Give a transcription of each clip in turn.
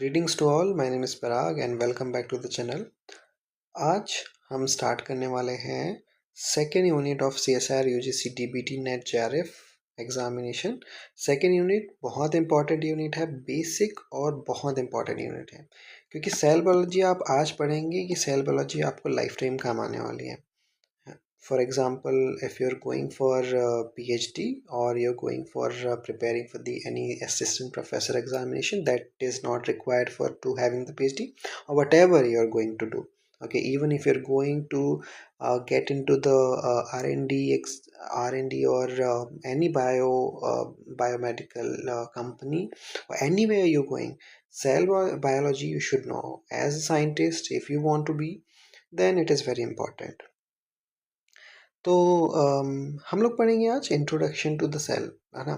Greetings to all, my name is Parag and welcome back to the channel. आज हम start करने वाले हैं second unit of C S R U G C T B T NET J R F examination. Second unit बहुत important unit है, basic और बहुत important unit है, क्योंकि सेल बायोलॉजी आप आज पढ़ेंगे कि सेल बायोलॉजी आपको लाइफ टाइम काम आने वाली है। For example, if you're going for PhD or you're going for preparing for the any assistant professor examination that is not required for to having the PhD, or whatever you're going to do. Okay, even if you're going to get into the R&D or any biomedical company, or anywhere you're going, biology you should know. As a scientist, if you want to be, then it is very important. तो हम लोग पढ़ेंगे आज introduction to the cell, है ना।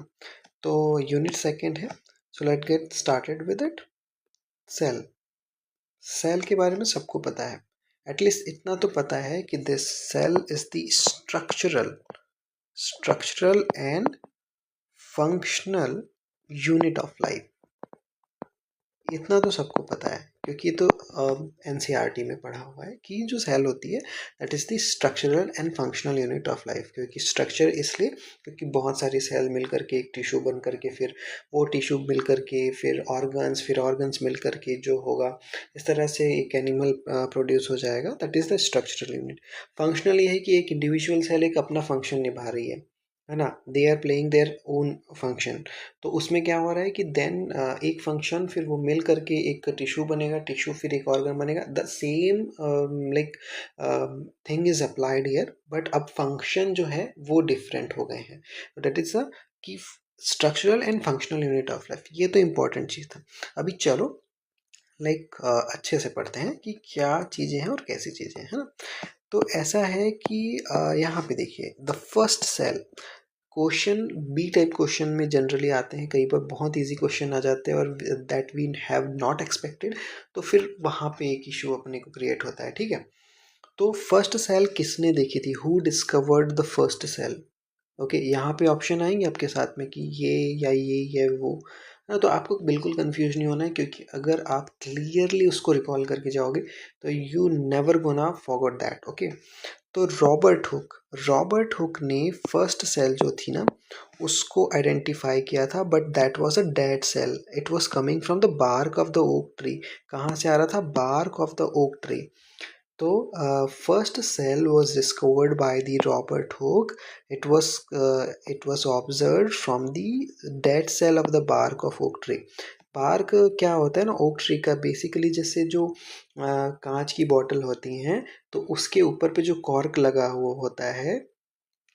तो unit second है, so let get started with it. Cell cell के बारे में सबको पता है, एटलीस्ट इतना तो पता है कि this cell is the structural and functional unit of life. इतना तो सबको पता है, क्योंकि ये तो एनसीईआरटी में पढ़ा हुआ है कि जो सेल होती है that is the structural and functional unit of life. क्योंकि स्ट्रक्चर इसलिए क्योंकि बहुत सारी सेल मिल करके एक टिश्यू बन करके, फिर वो टिश्यू मिल करके फिर ऑर्गन्स मिल करके जो होगा, इस तरह से एक एनिमल प्रोड्यूस हो जाएगा, that is the structural unit. Functional ये है कि एक इंडिविजुअल सेल एक अपना फंक्शन निभा रही है ना, they are playing their own function. तो उसमें क्या हो रहा है कि देन एक फंक्शन फिर वो मिल करके एक टिश्यू बनेगा, टिश्यू फिर एक ऑर्गन बनेगा, the same like thing is applied here, but अब फंक्शन जो है वो डिफरेंट हो गए हैं। That is the key structural and functional unit of life. ये तो इम्पोर्टेंट चीज़ था। अभी चलो अच्छे से पढ़ते हैं कि क्या चीज़ें हैं और कैसी चीज़ें हैं, है ना। तो ऐसा है कि यहाँ पे देखिए, the first cell question B type question में जनरली आते हैं, कई बार बहुत इजी क्वेश्चन आ जाते हैं और that we have not expected, तो फिर वहाँ पे एक इशू अपने को क्रिएट होता है, ठीक है। तो फर्स्ट सेल किसने देखी थी, who discovered the first cell. Okay, यहाँ पे ऑप्शन आएंगे आपके साथ में कि ये या ये या वो, ना। तो आपको बिल्कुल कंफ्यूज नहीं होना है, क्योंकि अगर आप क्लियरली उसको रिकॉल करके जाओगे तो you never gonna forgot that. Okay, तो रॉबर्ट हुक ने फर्स्ट सेल जो थी ना उसको आइडेंटिफाई किया था, but that was a dead cell. It was coming from the bark of the oak tree. कहाँ से आ रहा था, bark of the oak tree. तो first cell was discovered by the Robert Hooke. It was observed from the dead cell of the bark of oak tree. Bark क्या होता है ना, ओक ट्री का बेसिकली जैसे जो कांच की बॉटल होती हैं, तो उसके ऊपर पे जो कॉर्क लगा हुआ होता है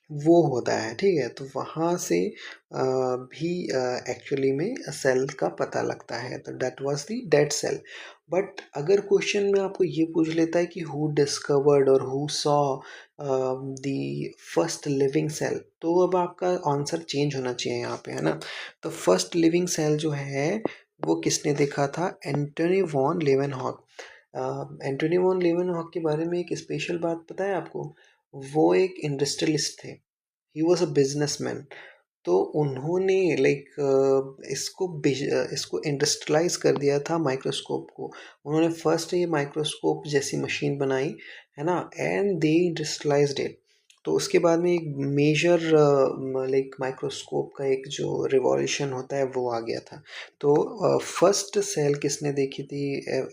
वो होता है, ठीक है। तो वहाँ से भी एक्चुअली में सेल का पता लगता है, तो that was the dead cell. But अगर क्वेश्चन में आपको ये पूछ लेता है कि हु डिस्कवर्ड और who saw the first living cell, तो अब आपका आंसर चेंज होना चाहिए यहाँ पे, है ना। तो फर्स्ट लिविंग सेल जो है वो किसने देखा था, एंटनी वॉन लेवेनहॉक। एंटनी वॉन लेवेनहॉक के बारे में एक स्पेशल बात पता है आपको, वो एक इंडस्ट्रियलिस्ट थे, ही वॉज अ बिजनेसमैन। तो उन्होंने इसको इंडस्ट्रियलाइज कर दिया था माइक्रोस्कोप को। उन्होंने फर्स्ट ये माइक्रोस्कोप जैसी मशीन बनाई, है ना, एंड दे इंडस्ट्रियलाइज्ड इट। तो उसके बाद में एक मेजर माइक्रोस्कोप का एक जो रिवॉल्यूशन होता है वो आ गया था। तो फर्स्ट सेल किसने देखी थी,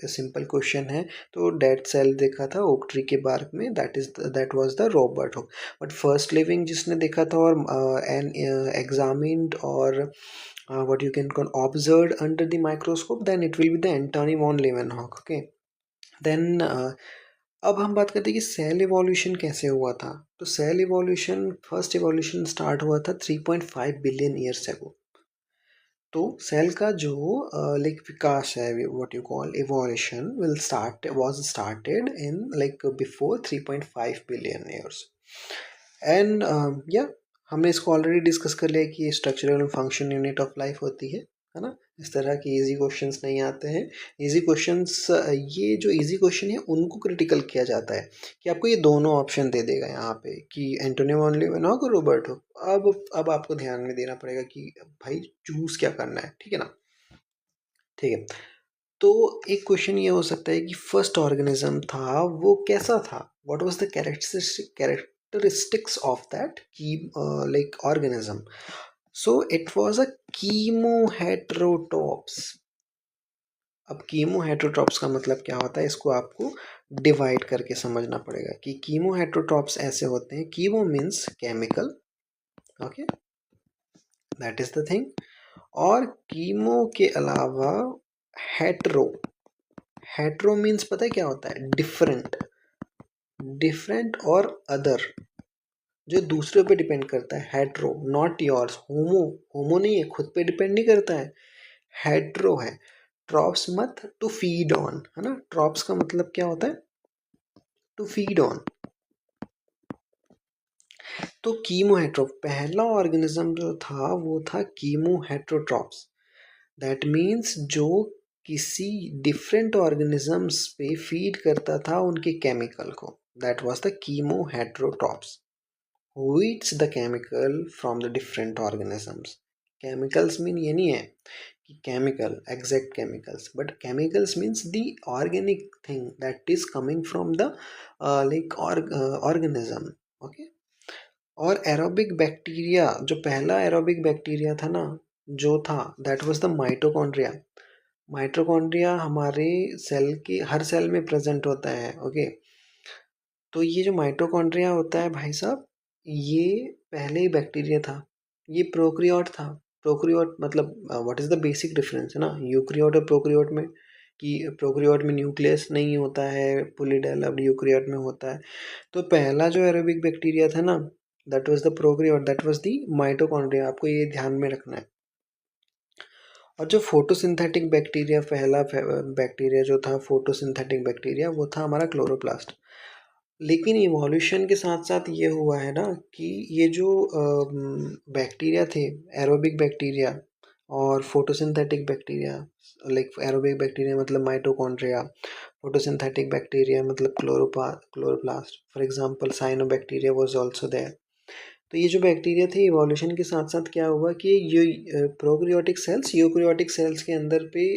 सिंपल क्वेश्चन है। तो डेड सेल देखा था ओक ट्री के बार्क में, that was the Robert hook. But first living जिसने देखा था और एंड एग्जामिन्ड और what you can call observed under the microscope, then it will be the Antony von Leeuwenhoek. Okay, then अब हम बात करते हैं कि सेल इवोल्यूशन कैसे हुआ था। तो cell evolution, first evolution start हुआ था 3.5 बिलियन ईयर्स एगो। तो सेल का जो विकास है, what you call evolution was started in before 3.5 billion years. And या हमने इसको ऑलरेडी डिस्कस कर लिया कि ये structural and function unit of life होती है ना। इस तरह के इजी क्वेश्चंस नहीं आते हैं। इजी क्वेश्चंस, ये जो इजी क्वेश्चन है उनको क्रिटिकल किया जाता है कि आपको ये दोनों ऑप्शन दे देगा यहाँ पे कि एंटोनियो वॉन लीवेनहॉक और रॉबर्ट हुक। अब आपको ध्यान में देना पड़ेगा कि भाई चूज क्या करना है, ठीक है ना। ठीक है, तो एक क्वेश्चन ये हो सकता है कि फर्स्ट ऑर्गेनिज्म था वो कैसा था, what was the characteristics of that की like organism. So it was a chemoheterotrophs. अब कीमोहेटेरोट्रॉप्स का मतलब क्या होता है, इसको आपको डिवाइड करके समझना पड़ेगा कि कीमोहेटेरोट्रॉप्स ऐसे होते हैं. Chemo means chemical, okay, that is the thing. और कीमो के अलावा हेट्रो. हेट्रो मीन्स पता है क्या होता है, डिफरेंट. डिफरेंट और अदर, जो दूसरे पे डिपेंड करता है. Hetero not yours. Homo, homo नहीं है, खुद पे डिपेंड नहीं करता है. हेट्रो है. ट्रॉप्स मत टू फीड ऑन, है ना. ट्रॉप्स का मतलब क्या होता है, टू फीड ऑन. तो कीमोहेट्रोप पहला ऑर्गेनिज्म जो था वो था कीमोहेट्रोट्रॉप्स. दैट मीन्स जो किसी डिफरेंट ऑर्गेनिजम्स पे फीड करता था उनके केमिकल को. That was the chemoheterotrophs who eats the chemical from the different organisms. Chemicals mean ये नहीं है कि chemical exact chemicals, but chemicals means the organic thing that is coming from the organism. Okay. और aerobic bacteria, जो पहला aerobic bacteria था ना, जो था that was the mitochondria. Mitochondria हमारे सेल के हर सेल में प्रेजेंट होता है. ओके. तो ये जो माइटोकॉन्ड्रिया होता है भाई साहब, ये पहले ही बैक्टीरिया था. ये प्रोकैरियोट था. प्रोकैरियोट मतलब what is the basic difference है ना यूकैरियोट और प्रोकैरियोट में, कि प्रोकैरियोट में न्यूक्लियस नहीं होता है, फुली डेवलप्ड. यूकैरियोट में होता है. तो पहला जो एरोबिक बैक्टीरिया था ना, that was the prokaryote, that was the mitochondria. आपको ये ध्यान में रखना है. और जो फोटोसिंथेटिक बैक्टीरिया, पहला बैक्टीरिया जो था फोटोसिंथेटिक बैक्टीरिया, वो था हमारा क्लोरोप्लास्ट. लेकिन इवोल्यूशन के साथ साथ ये हुआ है ना कि ये जो बैक्टीरिया थे, एरोबिक बैक्टीरिया और photosynthetic bacteria, like aerobic bacteria मतलब माइटोकॉन्ड्रिया, फोटोसिंथेटिक बैक्टीरिया मतलब chloroplast. For example cyanobacteria was also there. तो ये जो बैक्टीरिया थे, इवोल्यूशन के साथ साथ क्या हुआ कि ये प्रोकैरियोटिक सेल्स यूकैरियोटिक सेल्स के अंदर पे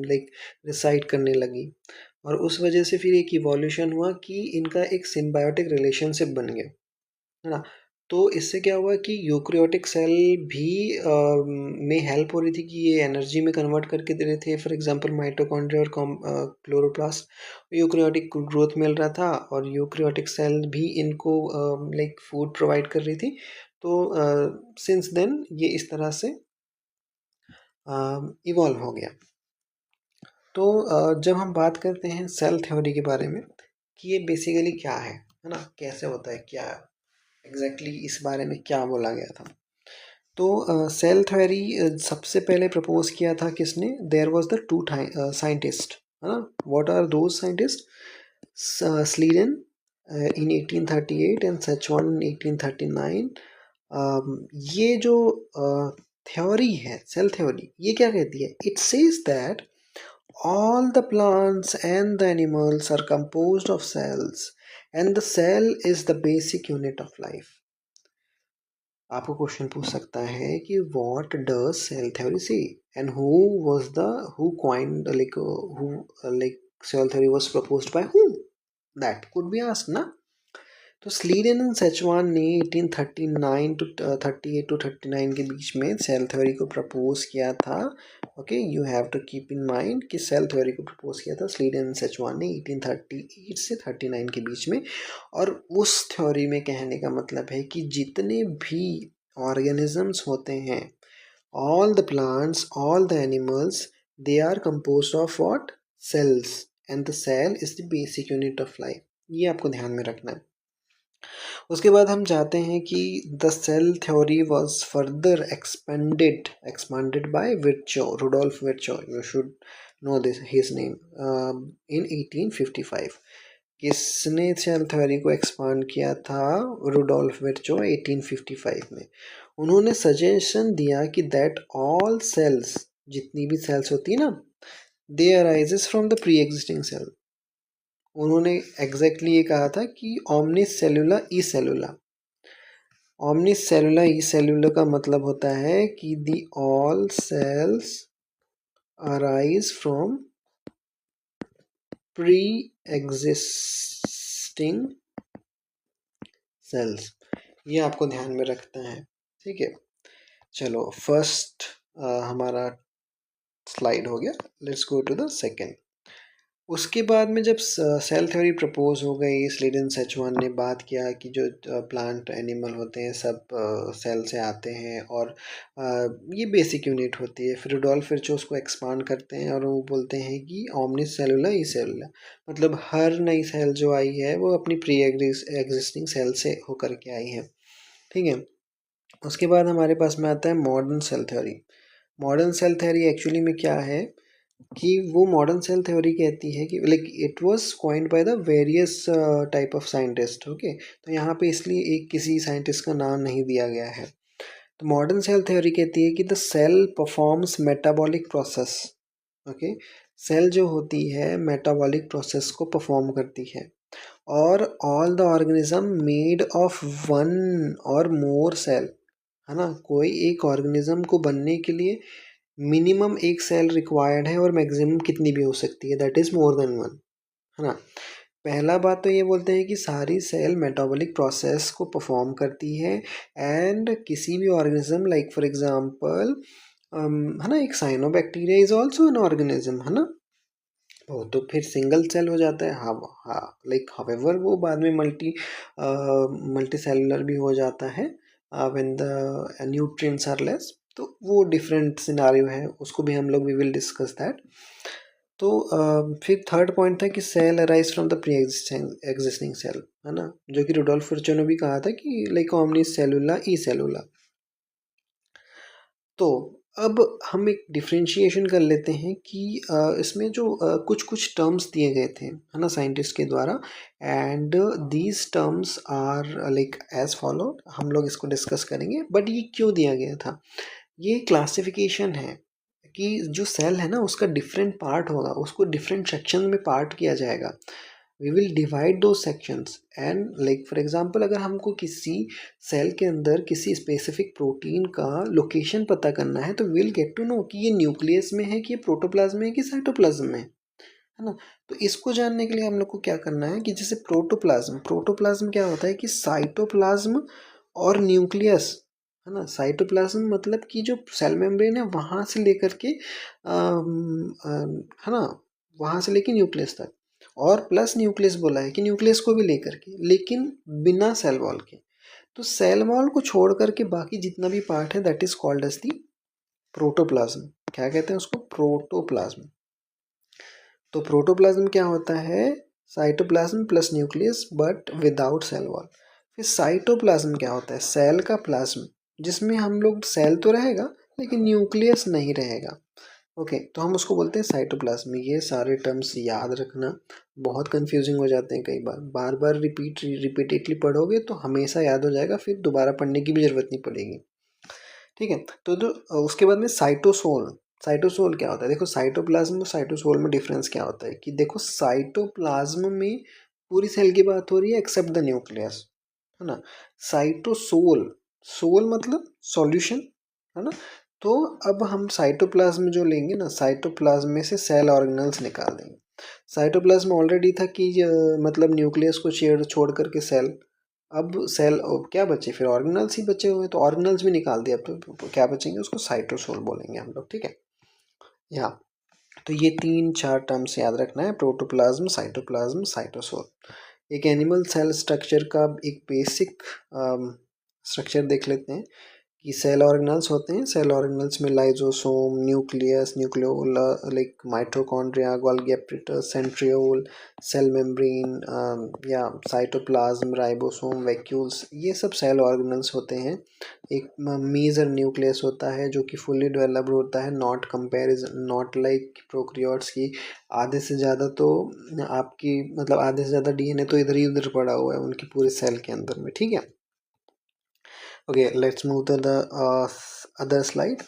लाइक रिसाइड करने लगी. और उस वजह से फिर एक इवोल्यूशन हुआ कि इनका एक सिम्बायोटिक रिलेशनशिप बन गया, है ना. तो इससे क्या हुआ कि यूकैरियोटिक सेल भी में हेल्प हो रही थी कि ये एनर्जी में कन्वर्ट करके दे रहे थे. फॉर एग्जांपल माइटोकॉन्ड्रिया और क्लोरोप्लास्ट, यूकैरियोटिक ग्रोथ मिल रहा था और यूकैरियोटिक सेल भी इनको लाइक फूड प्रोवाइड कर रही थी. तो सिंस देन ये इस तरह से इवॉल्व हो गया. तो जब हम बात करते हैं सेल थ्योरी के बारे में कि ये बेसिकली क्या है ना, कैसे होता है, क्या एग्जैक्टली इस बारे में क्या बोला गया था. तो सेल थ्योरी सबसे पहले प्रपोज किया था किसने, there was the two scientist, है ना. What are those scientist, Schleiden in 1838 and Schwann in 1839. ये जो थ्योरी है सेल थ्योरी, ये क्या कहती है, it says that all the plants and the animals are composed of cells and the cell is the basic unit of life. आपको question पूछ सकता है कि what does cell theory say and who coined like cell theory was proposed by whom, that could be asked ना. तो स्लीडन and सेचवान ने 1839 to 38 to 39 के बीच में सेल थ्योरी को प्रपोज किया था. Okay, you have to keep in mind कि सेल थ्योरी को प्रपोज किया था स्लीडन एंड सेचवान ने 1838 से 39 के बीच में. और उस थ्योरी में कहने का मतलब है कि जितने भी ऑर्गेनिजम्स होते हैं, all the plants, all the animals, they are composed of what, cells, and the cell is the basic unit of life. ये आपको ध्यान में रखना है. उसके बाद हम जाते हैं कि the cell theory was further expanded by Virchow, Rudolf Virchow. You should know this his name. In 1855 किसने सेल थ्योरी को एक्सपांड किया था, रुडोल्फ विर्चो 1855 में. उन्होंने सजेशन दिया कि दैट ऑल सेल्स, जितनी भी सेल्स होती है ना, they arises from the pre existing cell. उन्होंने एग्जैक्टली ये कहा था कि ओमनिस सेलुला ई सेलुला. ओमनिस सेलुला ई सेलुला का मतलब होता है कि the all cells arise from pre existing cells, ये आपको ध्यान में रखना है, ठीक है। चलो फर्स्ट हमारा स्लाइड हो गया, let's go to the second. उसके बाद में जब सेल थ्योरी प्रपोज हो गई, स्लीडन सेचुआन ने बात किया कि जो प्लांट एनिमल होते हैं सब सेल से आते हैं और ये बेसिक यूनिट होती है। फिर रुडोल्फ विर्चो उसको एक्सपांड करते हैं और वो बोलते हैं कि ऑमनिस सेलुला ई सेलुला, मतलब हर नई सेल जो आई है वो अपनी प्री एग्जिस्टिंग सेल से होकर के आई है, ठीक है। उसके बाद हमारे पास में आता है modern cell theory. Modern cell theory actually में क्या है कि वो मॉडर्न सेल थ्योरी कहती है कि like it was coined by the various type of scientist, okay. तो यहाँ पे इसलिए एक किसी साइंटिस्ट का नाम नहीं दिया गया है। तो मॉडर्न सेल थ्योरी कहती है कि the cell performs metabolic process, okay. Cell जो होती है मेटाबॉलिक प्रोसेस को परफॉर्म करती है, और all the organism made of one और मोर सेल, है ना। कोई एक ऑर्गेनिज्म को बनने के लिए मिनिमम एक सेल रिक्वायर्ड है और मैक्सिमम कितनी भी हो सकती है, that is more than one, है ना। पहला बात तो ये बोलते हैं कि सारी सेल मेटाबॉलिक प्रोसेस को परफॉर्म करती है, एंड किसी भी ऑर्गेनिज्म लाइक फॉर एग्जांपल है ना, एक cyanobacteria is also an organism, है ना। तो फिर सिंगल सेल हो जाता है, हाँ हाँ, लाइक हावेवर वो बाद में मल्टी सेलुलर भी हो जाता है when the nutrients are less. तो वो डिफरेंट सिनारियो है, उसको भी हम लोग वी विल डिस्कस दैट। तो फिर थर्ड पॉइंट था कि cell arise from the pre existing cell, है ना, जो कि रुडोल्फ विर्चो ने भी कहा था कि लाइक ओमनी सेलुला ई सेलुला। तो अब हम एक डिफरेंशिएशन कर लेते हैं कि इसमें जो कुछ कुछ टर्म्स दिए गए थे, है ना, साइंटिस्ट के द्वारा, and these terms are like as follow. हम लोग इसको डिस्कस करेंगे, बट ये क्यों दिया गया था। ये क्लासिफिकेशन है कि जो सेल है ना उसका डिफरेंट पार्ट होगा, उसको डिफरेंट सेक्शन में पार्ट किया जाएगा। वी विल डिवाइड दो sections, and like for example अगर हमको किसी सेल के अंदर किसी स्पेसिफिक प्रोटीन का लोकेशन पता करना है तो विल गेट टू नो कि ये न्यूक्लियस में है कि ये प्रोटोप्लाज्म में है कि साइटोप्लाज्म में है ना। तो इसको जानने के लिए हम लोग को क्या करना है कि जैसे प्रोटोप्लाज्म, प्रोटोप्लाज्म क्या होता है कि साइटोप्लाज्म और न्यूक्लियस, है ना। साइटोप्लाज्म मतलब कि जो सेल मेम्ब्रेन है वहाँ से लेकर के है ना, वहाँ से लेके न्यूक्लियस तक, और प्लस न्यूक्लियस बोला है कि न्यूक्लियस को भी लेकर के, लेकिन बिना सेल वॉल के। तो सेल वॉल को छोड़ करके बाकी जितना भी पार्ट है that is called as the protoplasm. क्या कहते हैं उसको, प्रोटोप्लाज्म। तो प्रोटोप्लाज्म क्या होता है, cytoplasm plus nucleus but without cell wall. फिर साइटोप्लाज्म क्या होता है, सेल का प्लाज्म, जिसमें हम लोग सेल तो रहेगा लेकिन न्यूक्लियस नहीं रहेगा, ओके। तो हम उसको बोलते हैं साइटोप्लाज्म। ये सारे टर्म्स याद रखना, बहुत कंफ्यूजिंग हो जाते हैं कई बार, बार बार रिपीटेडली पढ़ोगे तो हमेशा याद हो जाएगा, फिर दोबारा पढ़ने की भी जरूरत नहीं पड़ेगी, ठीक है। तो उसके बाद में साइटोसोल। साइटोसोल क्या होता है, देखो साइटोप्लाज्म और साइटोसोल में डिफरेंस क्या होता है कि देखो साइटोप्लाज्म में पूरी सेल की बात हो रही है एक्सेप्ट द न्यूक्लियस, है ना। साइटोसोल, सोल मतलब सॉल्यूशन, है ना। तो अब हम साइटोप्लाज्म जो लेंगे ना, साइटोप्लाज्म में से सेल ऑर्गेनल्स निकाल देंगे। साइटोप्लाज्म ऑलरेडी था कि मतलब न्यूक्लियस को छोड़ छोड़ करके सेल, अब सेल क्या बचे, फिर ऑर्गेनल्स ही बचे हुए, तो ऑर्गेनल्स भी निकाल दिया, तो क्या बचेंगे, उसको साइटोसोल बोलेंगे हम लोग, ठीक है। यहाँ तो ये तीन चार टर्म्स याद रखना है, प्रोटोप्लाज्म, साइटोप्लाज्म, साइटोसोल। एक एनिमल सेल स्ट्रक्चर का एक बेसिक स्ट्रक्चर देख लेते हैं कि सेल ऑर्गेनल्स होते हैं। सेल ऑर्गेनल्स में lysosome, nucleus, nucleole, like mitochondria, Golgi apparatus, centriole, cell membrane, या साइटोप्लाज्म, राइबोसोम, वैक्यूल्स, ये सब सेल ऑर्गेनल्स होते हैं। एक मेजर न्यूक्लियस होता है जो कि फुली डेवलप्ड होता है, not comparison, not like prokaryotes की आधे से ज़्यादा तो आपकी मतलब आधे से ज़्यादा डीएनए तो इधर ही उधर पड़ा हुआ है उनकी पूरे सेल के अंदर में, ठीक है। Okay, let's move to the other slide.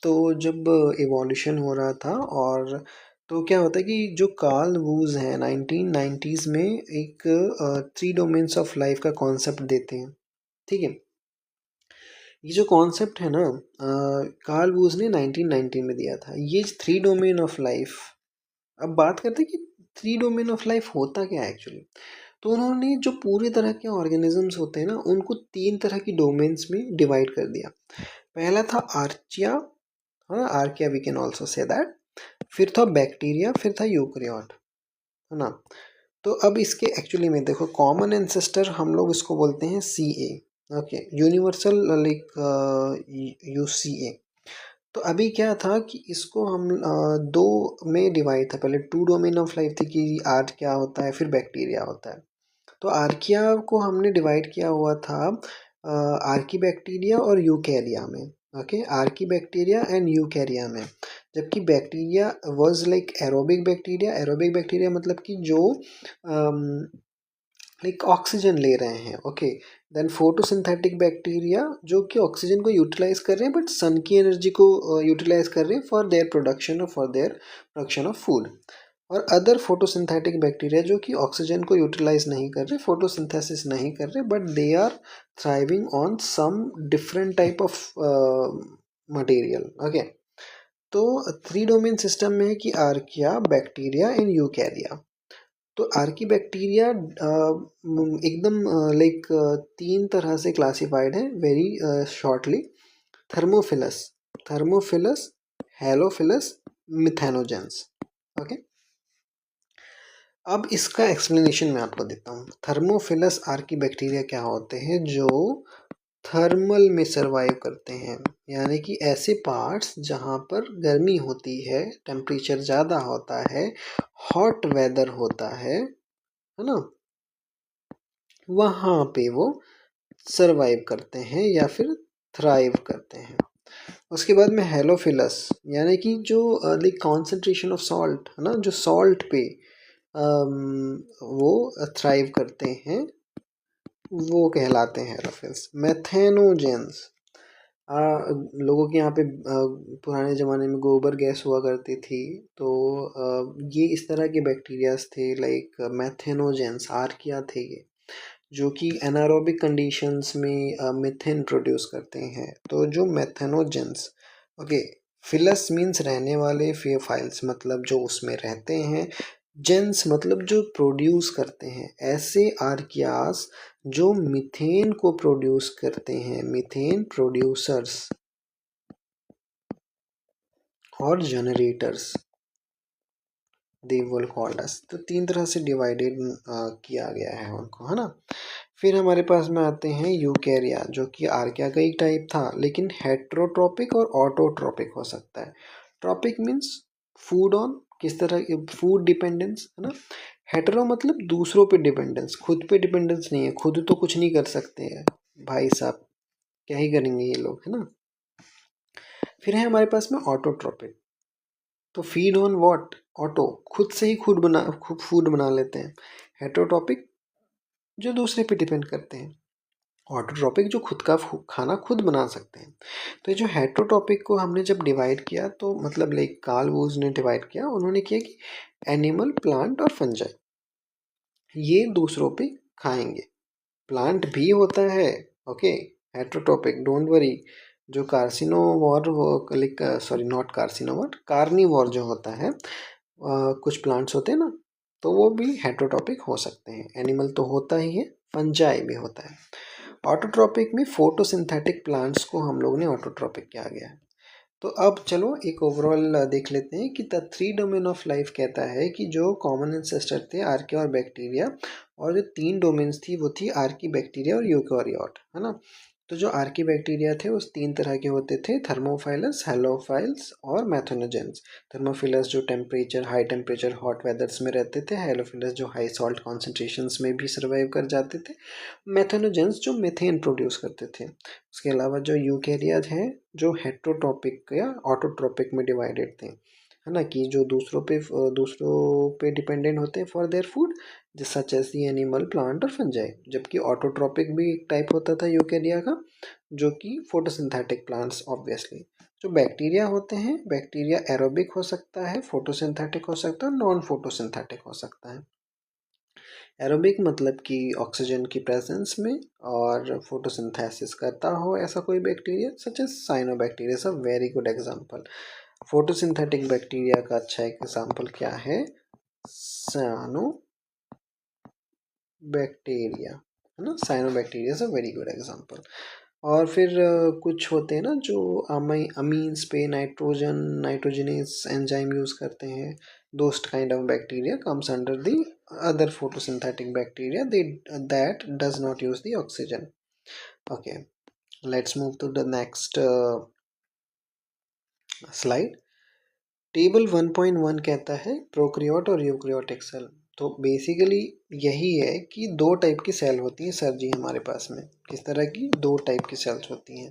तो जब इवोल्यूशन हो रहा था, और तो क्या होता है कि जो कार्ल वूज हैं 1990s में एक थ्री डोमेन्स ऑफ लाइफ का कॉन्सेप्ट देते हैं, ठीक है। ये जो कॉन्सेप्ट है ना, कार्ल वूज ने 1990 में दिया था, ये थ्री डोमेन ऑफ लाइफ। अब बात करते हैं कि थ्री डोमेन ऑफ लाइफ होता क्या है एक्चुअली? तो उन्होंने जो पूरे तरह के ऑर्गेनिजम्स होते हैं ना, उनको 3 तरह की डोमेन्स में डिवाइड कर दिया। पहला था आर्चिया, हाँ archaea we can also say that. फिर था बैक्टीरिया, फिर था यूकरियोट, है ना। तो अब इसके एक्चुअली में देखो, कॉमन एंसेस्टर हम लोग इसको बोलते हैं सी ए, okay, universal like you see ए। तो अभी क्या था कि इसको हम दो में डिवाइड था, पहले टू डोमेन ऑफ लाइफ थी कि आर्ट क्या होता है, फिर बैक्टीरिया होता है। तो आर्किया को हमने डिवाइड किया हुआ था आर्की बैक्टीरिया और यूकैरिया में, ओके, आर्की बैक्टीरिया एंड यूकैरिया में। जबकि bacteria was like aerobic bacteria, aerobic bacteria मतलब कि जो लाइक ऑक्सीजन ले रहे हैं, ओके। देन फोटोसिंथेटिक बैक्टीरिया जो कि ऑक्सीजन को यूटिलाइज कर रहे हैं बट सन की एनर्जी को यूटिलाइज कर रहे हैं फॉर देयर प्रोडक्शन और for their production of food. और अदर फोटोसिंथेटिक बैक्टीरिया जो कि ऑक्सीजन को यूटिलाइज नहीं कर रहे, फोटोसिंथेसिस नहीं कर रहे, but they are thriving on some different type of material, okay. तो थ्री डोमेन सिस्टम में है कि आर्किया, बैक्टीरिया एंड यूकैरिया। तो आर्की बैक्टीरिया एकदम लाइक 3 तरह से क्लासिफाइड है very shortly. Thermophiles, thermophiles, halophiles, methanogens, okay. अब इसका एक्सप्लेनेशन मैं आपको देता हूँ। थर्मोफिलस आर्की बैक्टीरिया क्या होते हैं? जो थर्मल में सरवाइव करते हैं, यानी कि ऐसे पार्ट्स जहाँ पर गर्मी होती है, टेम्परेचर ज़्यादा होता है, हॉट वेदर होता है ना, वहाँ पे वो सरवाइव करते हैं या फिर थ्राइव करते हैं। उसके बाद में हेलोफिलस, यानी कि जो लाइक कॉन्सेंट्रेशन ऑफ सॉल्ट है ना, जो सॉल्ट पे वो थ्राइव करते हैं, वो कहलाते हैं हेलोफिल्स। मेथेनोजेंस, लोगों के यहाँ पे पुराने ज़माने में गोबर गैस हुआ करती थी, तो ये इस तरह के बैक्टीरियाज थे, लाइक मेथेनोजेंस, आर्किया थे ये, जो कि एनारोबिक कंडीशंस में मीथेन प्रोड्यूस करते हैं। तो जो मेथेनोजेंस, ओके, फिलस मीन्स रहने वाले, फाइल्स मतलब जो उसमें रहते हैं, जेंस मतलब जो प्रोड्यूस करते हैं, ऐसे आर्कियास जो मीथेन को प्रोड्यूस करते हैं, मीथेन प्रोड्यूसर्स और जनरेटर्स, दे विल कॉल्ड अस। तो 3 तरह से डिवाइडेड किया गया है उनको, है ना। फिर हमारे पास में आते हैं यूकैरिया, जो कि आर्किया का एक टाइप था, लेकिन हेट्रोट्रोपिक और ऑटोट्रोपिक हो सकता है। ट्रॉपिक मीन्स फूड ऑन, किस तरह की फूड डिपेंडेंस, है ना। हेटेरो मतलब दूसरों पे डिपेंडेंस, खुद पे डिपेंडेंस नहीं है, खुद तो कुछ नहीं कर सकते हैं भाई साहब, क्या ही करेंगे ये लोग, है ना। फिर है हमारे पास में ऑटोट्रोपिक, तो फीड ऑन व्हाट, ऑटो, खुद से ही खुद फूड बना लेते हैं। हेट्रोट्रोपिक जो दूसरे पे डिपेंड करते हैं। ऑटोट्रॉपिक जो खुद का खाना खुद बना सकते हैं। तो ये जो हेट्रोटॉपिक को हमने जब डिवाइड किया, तो मतलब लाइक कार्ल वूज ने डिवाइड किया, उन्होंने किया कि एनिमल, प्लांट और फंजाई, ये दूसरों पे खाएंगे। प्लांट भी होता है, ओके, हेट्रोटॉपिक, डोंट वरी। जो कार्सिनोवॉर हो, लाइक सॉरी नॉट कार्सिनोवॉर, कार्निवॉर जो होता है, कुछ प्लांट्स होते हैं ना, तो वो भी हेट्रोटॉपिक हो सकते हैं। एनिमल तो होता ही है, फंजाई भी होता है। ऑटोट्रॉपिक में फोटोसिंथेटिक प्लांट्स को हम लोग ने ऑटोट्रॉपिक किया गया है। तो अब चलो एक ओवरऑल देख लेते हैं कि the three domain of life कहता है कि जो कॉमन एंसेस्टर थे आर्किया और बैक्टीरिया, और जो 3 डोमेन्स थी वो थी आर्की, बैक्टीरिया और यूकेरियोट, है ना। तो जो आर्की बैक्टीरिया थे उस 3 तरह के होते थे, थर्मोफाइलस, हेलोफाइल्स और मैथोनोजेंस। थर्मोफिलस जो टेम्परेचर, हाई टेम्परेचर हॉट वेदर्स में रहते थे, हेलोफिलस जो हाई सॉल्ट कॉन्सेंट्रेशंस में भी सर्वाइव कर जाते थे, मैथोनोजेंस जो मीथेन प्रोड्यूस करते थे। उसके अलावा जो यूकेरियाज हैं जो हेट्रोटॉपिक या ऑटोट्रोपिक में डिवाइडेड थे, है ना, कि जो दूसरों पे डिपेंडेंट होते हैं फॉर देयर फूड, जिस such as the animal, plant और फंजाई। जबकि ऑटोट्रोपिक भी एक टाइप होता था यूकेरिया का, जो कि फोटोसिंथेटिक प्लांट्स ऑब्वियसली। जो बैक्टीरिया होते हैं, बैक्टीरिया एरोबिक हो सकता है, फोटोसिंथेटिक हो सकता है और नॉन फोटोसिंथेटिक हो सकता है। एरोबिक मतलब कि ऑक्सीजन की प्रेजेंस में और फोटोसिंथेसिस करता हो ऐसा कोई bacteria, such as cyanobacteria, is a very good example. Photosynthetic bacteria का अच्छा एग्जांपल क्या है? साइनोबैक्टीरिया, है ना, cyanobacteria is a very good example. और फिर कुछ होते हैं ना जो अमीन्स पे नाइट्रोजनेस एंजाइम यूज करते हैं, those kind of bacteria comes under the other photosynthetic bacteria that does not use the oxygen. Okay, let's move to the next slide. Table 1.1 कहता है प्रोकैरियोट और यूकैरियोटिक सेल। तो basically यही है कि दो टाइप की सेल होती हैं सर जी हमारे पास में। किस तरह की? दो टाइप की सेल्स होती हैं।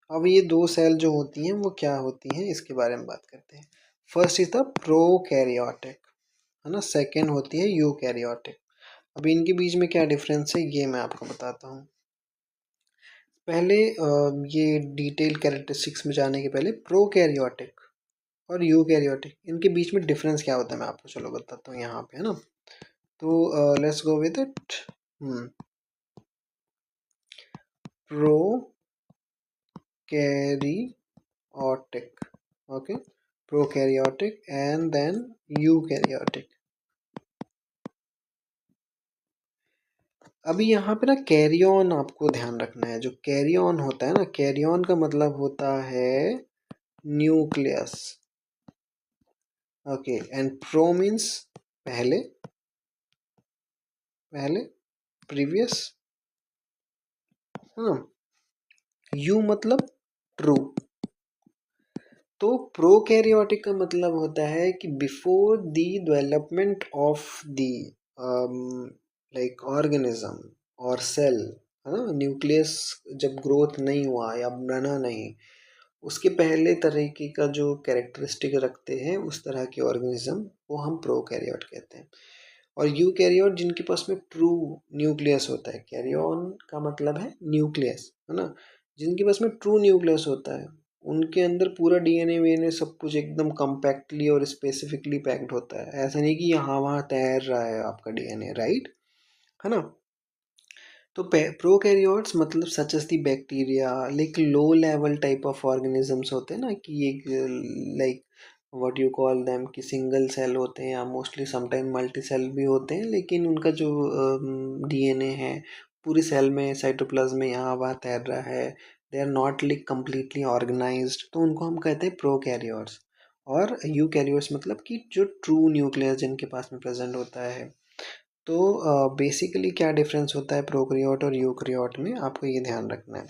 अब ये दो सेल जो होती हैं वो क्या होती हैं इसके बारे में बात करते हैं। फर्स्ट इज द प्रोकैरियोटिक, है ना, सेकेंड होती है यूकैरियोटिक। अब इनके बीच में क्या डिफरेंस है ये मैं आपको बताता हूँ। पहले ये डिटेल कैरेक्टरिस्टिक्स में जाने के पहले प्रोकैरियोटिक और यूकैरियोटिक इनके बीच में डिफरेंस क्या होता है मैं आपको चलो बताता हूँ यहाँ पे, है ना। तो let's go with it. Prokaryotic, okay, prokaryotic and then eukaryotic. अभी यहाँ पे ना कैरी ऑन आपको ध्यान रखना है। जो कैरी ऑन होता है ना, कैरी ऑन का मतलब होता है nucleus, okay, and pro means पहले, पहले, प्रीवियस, है ना। यू मतलब ट्रू। तो प्रोकैरियोटिक का मतलब होता है कि before the development of the like organism और सेल, है ना, न्यूक्लियस जब ग्रोथ नहीं हुआ या बना नहीं, उसके पहले तरीके का जो कैरेक्टरिस्टिक रखते हैं उस तरह के ऑर्गेनिज्म वो हम प्रोकैरियोट कहते हैं। और यूकैरियोट जिनके पास में ट्रू न्यूक्लियस होता है, कैरियन का मतलब है न्यूक्लियस, है ना, जिनके पास में ट्रू न्यूक्लियस होता है उनके अंदर पूरा डीएनए वीएनए सब कुछ एकदम कम्पैक्टली और स्पेसिफिकली पैक्ड होता है। ऐसा नहीं कि यहाँ वहाँ तैर रहा है आपका डीएनए, राइट, है ना। तो प्रोकैरियोट्स मतलब such as the bacteria, like low level type of organisms होते हैं ना, कि एक like what you call them कि सिंगल सेल होते हैं या मोस्टली समटाइम मल्टी सेल भी होते हैं, लेकिन उनका जो डीएनए है पूरी सेल में साइटोप्लाज्म में यहाँ वहाँ तैर रहा है, they are not like completely organized, तो उनको हम कहते हैं प्रोकैरियोट्स। और यूकैरियोट्स मतलब कि जो ट्रू न्यूक्लियस जिनके पास में प्रेजेंट होता है। तो बेसिकली क्या डिफरेंस होता है प्रोकैरियोट और यूकैरियोट में, आपको ये ध्यान रखना है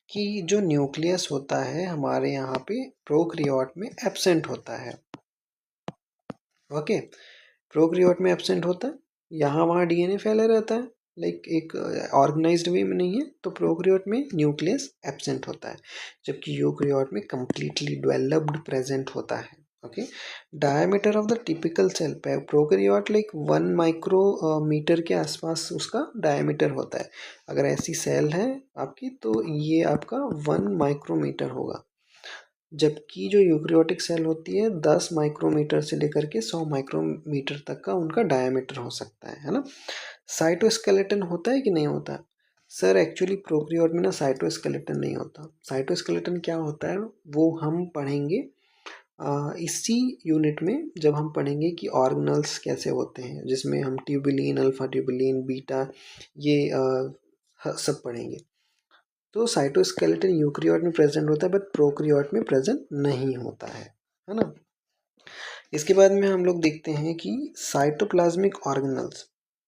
कि जो न्यूक्लियस होता है हमारे यहाँ पे प्रोकैरियोट में एब्सेंट होता है, ओके। प्रोकैरियोट में एब्सेंट होता है, यहाँ वहाँ डीएनए फैला रहता है, लाइक एक ऑर्गेनाइज्ड वे में नहीं है, तो प्रोकैरियोट में न्यूक्लियस एब्सेंट होता है, जबकि यूकैरियोट में कंप्लीटली डेवलप्ड प्रेजेंट होता है, okay. Diameter of the typical cell, prokaryote like 1 micrometre के आसपास उसका डायमीटर होता है। अगर ऐसी सेल है आपकी तो ये आपका 1 माइक्रोमीटर होगा, जबकि जो यूकैरियोटिक सेल होती है 10 माइक्रोमीटर से लेकर के 100 माइक्रोमीटर तक का उनका डायमीटर हो सकता है ना। साइटोस्केलेटन होता है कि नहीं होता? सर एक्चुअली प्रोकैरियोट में ना साइटोस्केलेटन नहीं होता। साइटोस्केलेटन क्या होता है वो हम पढ़ेंगे इसी यूनिट में, जब हम पढ़ेंगे कि ऑर्गेनल्स कैसे होते हैं, जिसमें हम ट्यूबुलिन, अल्फा ट्यूबुलिन, बीटा, ये सब पढ़ेंगे। तो साइटोस्केलेटन यूकैरियोट में प्रेजेंट होता है बट प्रोकैरियोट में प्रेजेंट नहीं होता है ना। इसके बाद में हम लोग देखते हैं कि साइटोप्लाज्मिक ऑर्गेनल्स,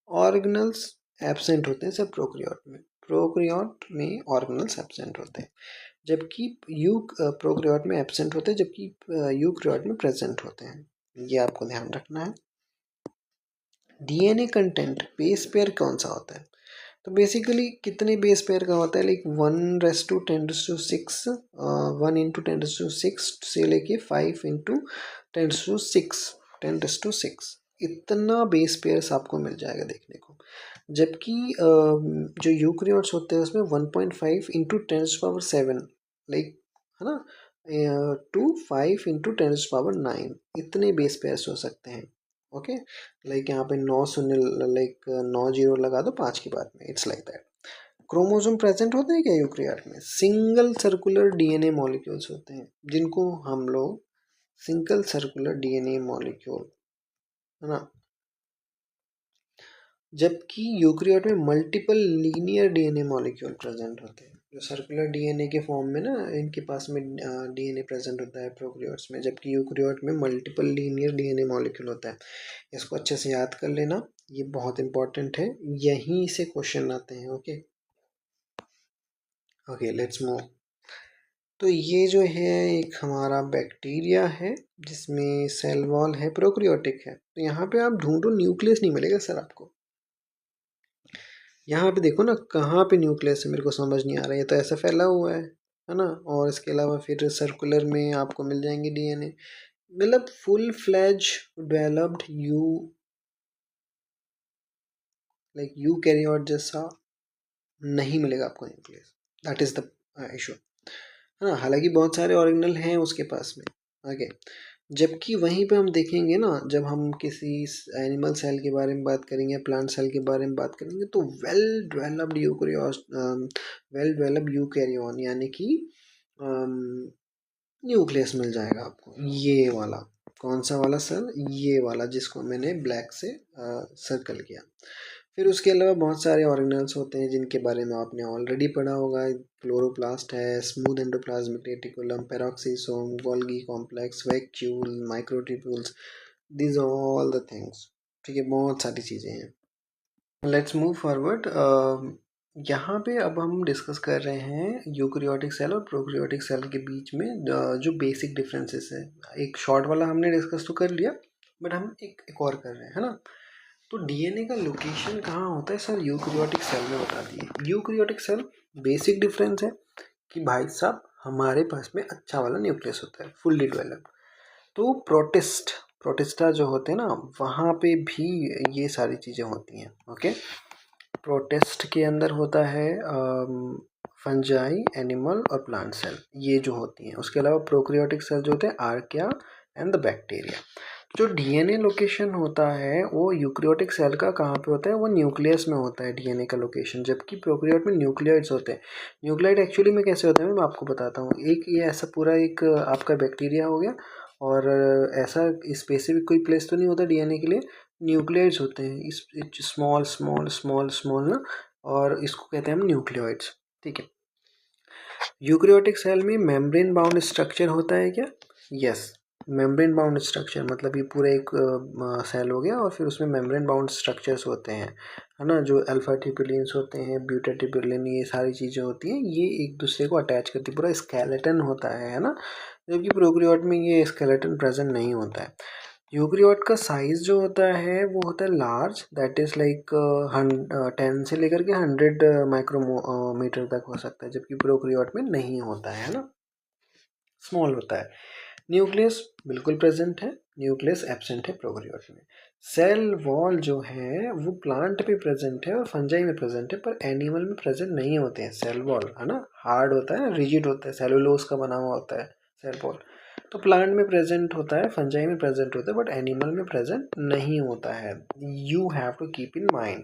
ऑर्गेनल्स एब्सेंट होते हैं सिर्फ प्रोकैरियोट में, प्रोकैरियोट में ऑर्गेनल्स एब्सेंट होते हैं, जबकि प्रोकैरियोट में एब्सेंट होते हैं, जबकि यूकैरियोट में प्रेजेंट होते हैं। ये आपको ध्यान रखना है। डीएनए कंटेंट बेस पेयर कौन सा होता है? तो बेसिकली कितने बेस पेयर का होता है, लाइक 1:10⁶, 1 × 10⁶ से लेके 5 × 10⁶, 10⁶, इतना बेस पेयर्स आपको मिल जाएगा देखने को। जबकि जो यूकैरियोट्स होते हैं उसमें 1.5 × 10⁻⁷, लाइक, है ना, टू 5 × 10⁹ इतने बेस पेयर्स हो सकते हैं, ओके। लाइक यहाँ पे 9 शून्य, लाइक 9 जीरो लगा दो 5 के बाद में, it's like that. Chromosome present होते हैं क्या यूकैरियोट में? सिंगल सर्कुलर डीएनए मॉलिक्यूल्स होते हैं जिनको हम लोग सिंगल सर्कुलर डीएनए मॉलिक्यूल है ना। जबकि यूकेरियोट में multiple linear DNA molecule present होते हैं, जो सर्कुलर डीएनए के फॉर्म में ना इनके पास में डीएनए प्रेजेंट होता है प्रोकैरियोट्स में, जबकि यूकेरियोट में मल्टीपल लीनियर डीएनए मॉलिक्यूल होता है। इसको अच्छे से याद कर लेना, ये बहुत इंपॉर्टेंट है, यहीं से क्वेश्चन आते हैं। Okay okay, let's move. तो ये जो है एक हमारा बैक्टीरिया है जिसमें सेल वॉल है, प्रोकैरियोटिक है। तो यहाँ पे आप ढूंढो, न्यूक्लियस नहीं मिलेगा सर आपको। यहाँ पे देखो ना, कहाँ पे न्यूक्लियस है मेरे को समझ नहीं आ रहा है, ये तो ऐसा फैला हुआ है ना। और इसके अलावा फिर सर्कुलर में आपको मिल जाएंगे डीएनए, मतलब full fledge developed you like eukaryote जैसा नहीं मिलेगा आपको nucleus. That is the issue, है ना। हालांकि बहुत सारे ऑर्गेनल हैं उसके पास में। ओके, जबकि वहीं पे हम देखेंगे ना, जब हम किसी एनिमल सेल के बारे में बात करेंगे, प्लांट सेल के बारे में बात करेंगे, तो वेल डेवलप्ड यूकैरियोन यानी कि न्यूक्लियस मिल जाएगा आपको। ये वाला कौन सा वाला सर? ये वाला जिसको मैंने ब्लैक से सर्कल किया। फिर उसके अलावा बहुत सारे ऑर्गेनल्स होते हैं जिनके बारे में आपने ऑलरेडी पढ़ा होगा। क्लोरोप्लास्ट है, smooth endoplasmic reticulum, peroxisome, Golgi complex, vacuole, microtubules, this all the things. ठीक है, बहुत सारी चीज़ें हैं। Let's move forward. यहाँ पे अब हम डिस्कस कर रहे हैं यूकेरियोटिक सेल और प्रोकैरियोटिक सेल के बीच में जो बेसिक डिफरेंसेस है। एक शॉर्ट वाला हमने डिस्कस तो कर लिया, बट हम एक और कर रहे हैं, है ना। तो डीएनए का लोकेशन कहाँ होता है सर? यूकेरियोटिक सेल में बता दिए। यूकेरियोटिक सेल बेसिक डिफरेंस है कि भाई साहब हमारे पास में अच्छा वाला न्यूक्लियस होता है, फुल्ली डेवलप्ड। तो प्रोटिस्टा जो होते हैं ना, वहाँ पे भी ये सारी चीज़ें होती हैं। ओके, प्रोटिस्ट के अंदर होता है फंजाई, एनिमल और प्लांट सेल, ये जो होती हैं। उसके अलावा प्रोकैरियोटिक सेल जो होते हैं आर्किया एंड द बैक्टीरिया। जो डीएनए लोकेशन होता है वो यूकेरियोटिक सेल का कहाँ पे होता है? वो न्यूक्लियस में होता है डीएनए का लोकेशन, जबकि प्रोकैरियोट में न्यूक्लियोइड्स होते हैं। न्यूक्लियोइड एक्चुअली में कैसे होता है मैं आपको बताता हूँ। एक ये ऐसा पूरा एक आपका बैक्टीरिया हो गया, और ऐसा स्पेसिफिक कोई प्लेस तो नहीं होता डीएनए के लिए। न्यूक्लियोइड्स होते हैं इस स्मॉल स्मॉल स्मॉल स्मॉल ना, और इसको कहते हैं हम न्यूक्लियोइड्स। ठीक है, यूकेरियोटिक सेल में मेम्ब्रेन बाउंड स्ट्रक्चर होता है क्या? यस, मेम्ब्रेन बाउंड स्ट्रक्चर मतलब ये पूरा एक सेल हो गया, और फिर उसमें मेम्ब्रेन बाउंड स्ट्रक्चर्स होते हैं, है ना। जो अल्फा ट्यूबुलिन्स होते हैं, बीटा ट्यूबुलिन, ये सारी चीज़ें होती हैं, ये एक दूसरे को अटैच करती है, पूरा स्केलेटन होता है ना। जबकि प्रोकैरियोट में ये स्केलेटन प्रेजेंट नहीं होता है। यूकेरियोट का साइज जो होता है वो होता है लार्ज, दैट इज लाइक 10 से लेकर के 100 माइक्रोमीटर तक हो सकता है, जबकि प्रोकैरियोट में नहीं होता है ना, स्मॉल होता है। न्यूक्लियस बिल्कुल प्रेजेंट है, न्यूक्लियस एब्सेंट है प्रोकैरियोट में। सेल वॉल जो है वो प्लांट पे प्रेजेंट है और फंजाई में प्रेजेंट है, पर एनिमल में प्रेजेंट नहीं होते हैं। सेल वॉल है ना, हार्ड होता है, रिजिड होता है, सेलुलोज का बना हुआ होता है सेल वॉल। तो प्लांट में प्रेजेंट होता है, फंजाई में प्रेजेंट होता है, बट एनिमल में प्रेजेंट नहीं होता है। You have to keep in mind.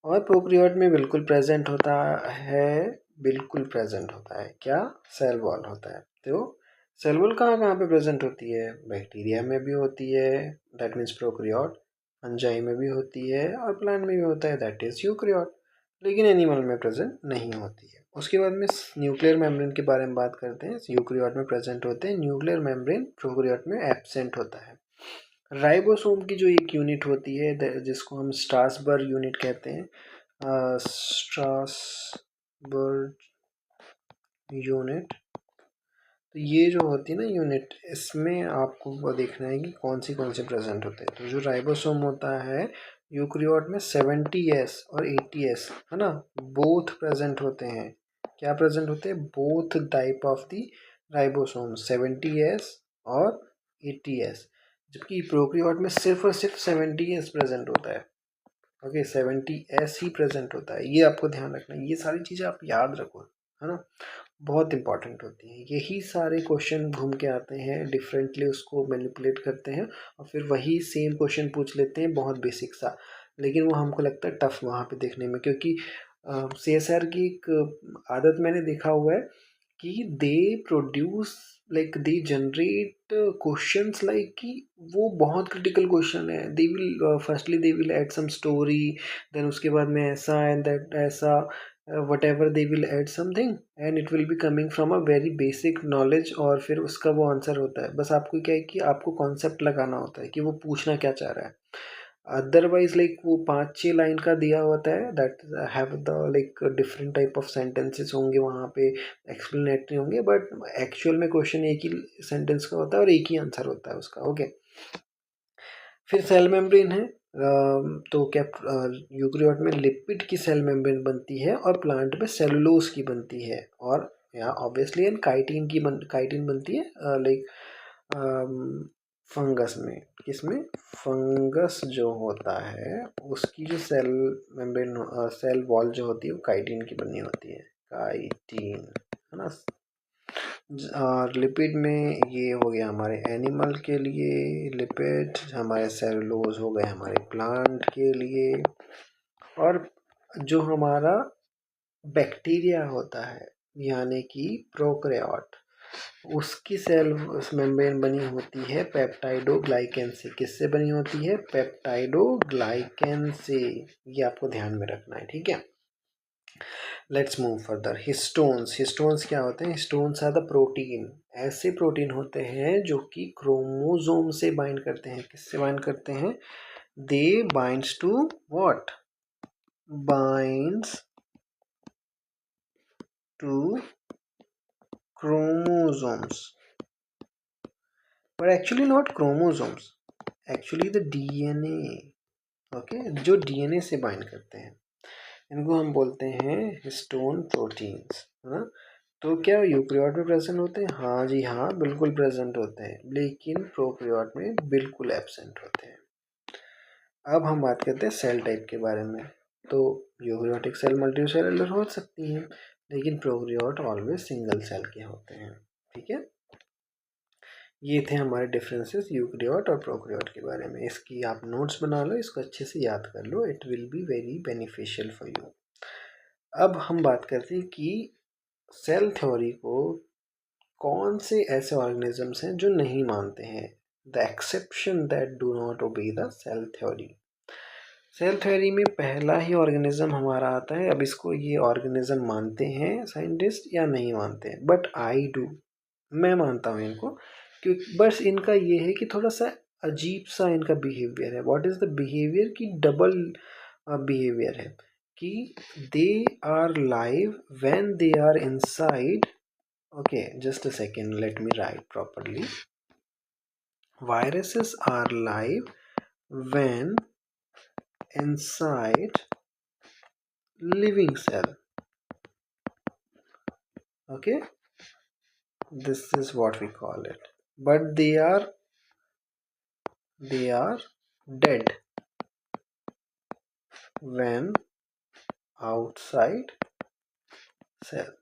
और प्रोकैरियोट में बिल्कुल प्रेजेंट होता है, बिल्कुल प्रेजेंट होता है क्या? सेल वॉल होता है। तो सेल वॉल कहाँ कहाँ पे प्रेजेंट होती है? बैक्टीरिया में भी होती है, दैट मीन्स प्रोकैरियोट। फंजाई में भी होती है, और प्लांट में भी होता है, दैट इज यूकेरियोट। लेकिन एनिमल में प्रेजेंट नहीं होती है। उसके बाद में न्यूक्लियर मेम्ब्रेन के बारे में बात करते हैं। यूकेरियोट में प्रेजेंट होते हैं, न्यूक्लियर मेम्ब्रेन प्रोकैरियोट में एब्सेंट होता है। राइबोसोम की जो एक यूनिट होती है जिसको हम स्ट्रासबर्ग यूनिट कहते हैं, स्ट्रासबर्ग यूनिट। तो ये जो होती है ना यूनिट, इसमें आपको वो देखना है कि कौन से प्रेजेंट होते हैं। तो जो राइबोसोम होता है यूकेरियोट में 70S और 80S, है ना, बोथ प्रेजेंट होते हैं। क्या प्रेजेंट होते हैं? Both type of the ribosome, 70S और 80S। जबकि प्रोकैरियोट में सिर्फ और सिर्फ 70S प्रेजेंट होता है। ओके, 70S ही प्रेजेंट होता है, ये आपको ध्यान रखना है। ये सारी चीज़ें आप याद रखो, है ना, बहुत इंपॉर्टेंट होती हैं। यही सारे क्वेश्चन घूम के आते हैं, डिफरेंटली उसको मैनिपुलेट करते हैं, और फिर वही सेम क्वेश्चन पूछ लेते हैं बहुत बेसिक सा, लेकिन वो हमको लगता है टफ वहाँ पे देखने में, क्योंकि CSR की एक आदत मैंने देखा हुआ है कि they produce like they generate questions like कि वो बहुत क्रिटिकल क्वेश्चन है. They will firstly they will add some story, then उसके बाद में ऐसा एंड दैट ऐसा, whatever they will add something and it will be coming from a very basic knowledge, और फिर उसका वो आंसर होता है. बस आपको क्या है कि आपको कॉन्सेप्ट लगाना होता है कि वो पूछना क्या चाह रहा है. अदरवाइज लाइक वो 5-6 लाइन का दिया होता है, that have the like different type of sentences होंगे वहाँ पे, एक्सप्लेनेटरी होंगे, बट एक्चुअल में क्वेश्चन एक ही सेंटेंस का होता है और एक ही आंसर होता है उसका. ओके. फिर सेल मेम्ब्रेन है. तो क्या यूकेरियोट में लिपिड की सेल मेम्ब्रेन बनती है और प्लांट में सेलुलोज की बनती है, और या ऑब्वियसली एंड काइटिन बनती है लाइक फंगस में. किसमें? फंगस जो होता है उसकी जो सेल मेम्ब्रेन सेल वॉल जो होती है वो काइटिन की बनी होती है. काइटिन है ना. और लिपिड में ये हो गया हमारे एनिमल के लिए लिपिड, हमारे सेलुलोज हो गए हमारे प्लांट के लिए, और जो हमारा बैक्टीरिया होता है यानी कि प्रोकैरियोट, उसकी सेल मेम्ब्रेन बनी होती है पेप्टाइडोग्लाइकेन से. किससे बनी होती है? पेप्टाइडोग्लाइकेन से. ये आपको ध्यान में रखना है, ठीक है. Let's move further. Histones. Histones क्या होते हैं? Histones are the protein. ऐसे प्रोटीन होते हैं जो कि क्रोमोजोम से बाइंड करते हैं. किससे बाइंड करते हैं? They binds to what? Binds to chromosomes, but actually not chromosomes, actually the DNA. Okay. जो डीएनए से बाइंड करते हैं इनको हम बोलते हैं हिस्टोन प्रोटीन्स, है ना. तो क्या यूकेरियोट में प्रेजेंट होते हैं? हाँ जी हाँ, बिल्कुल प्रेजेंट होते हैं, लेकिन प्रोकैरियोट में बिल्कुल एब्सेंट होते हैं. अब हम बात करते हैं सेल टाइप के बारे में. तो यूकेरियोटिक सेल मल्टीसेलुलर हो सकती हैं, लेकिन प्रोकैरियोट ऑलवेज सिंगल सेल के होते हैं. ठीक है. ये थे हमारे डिफरेंसेस यूकेरियोट और प्रोकैरियोट के बारे में. इसकी आप नोट्स बना लो, इसको अच्छे से याद कर लो, it will be very beneficial for you. अब हम बात करते हैं कि सेल थ्योरी को कौन से ऐसे ऑर्गेनिजम्स हैं जो नहीं मानते हैं. The exception that do not obey the cell theory. Cell theory में पहला ही ऑर्गेनिज्म हमारा आता है. अब इसको ये ऑर्गेनिज्म मानते हैं साइंटिस्ट या नहीं मानते हैं? But I do. मैं मानता हूँ इनको, क्योंकि बस इनका ये है कि थोड़ा सा अजीब सा इनका बिहेवियर है. What is the behaviour? की डबल बिहेवियर है कि they are live when they are inside. Okay, just a second, let me write properly. Viruses are live when inside living cell. Okay, this is what we call it. But they are dead when outside cell.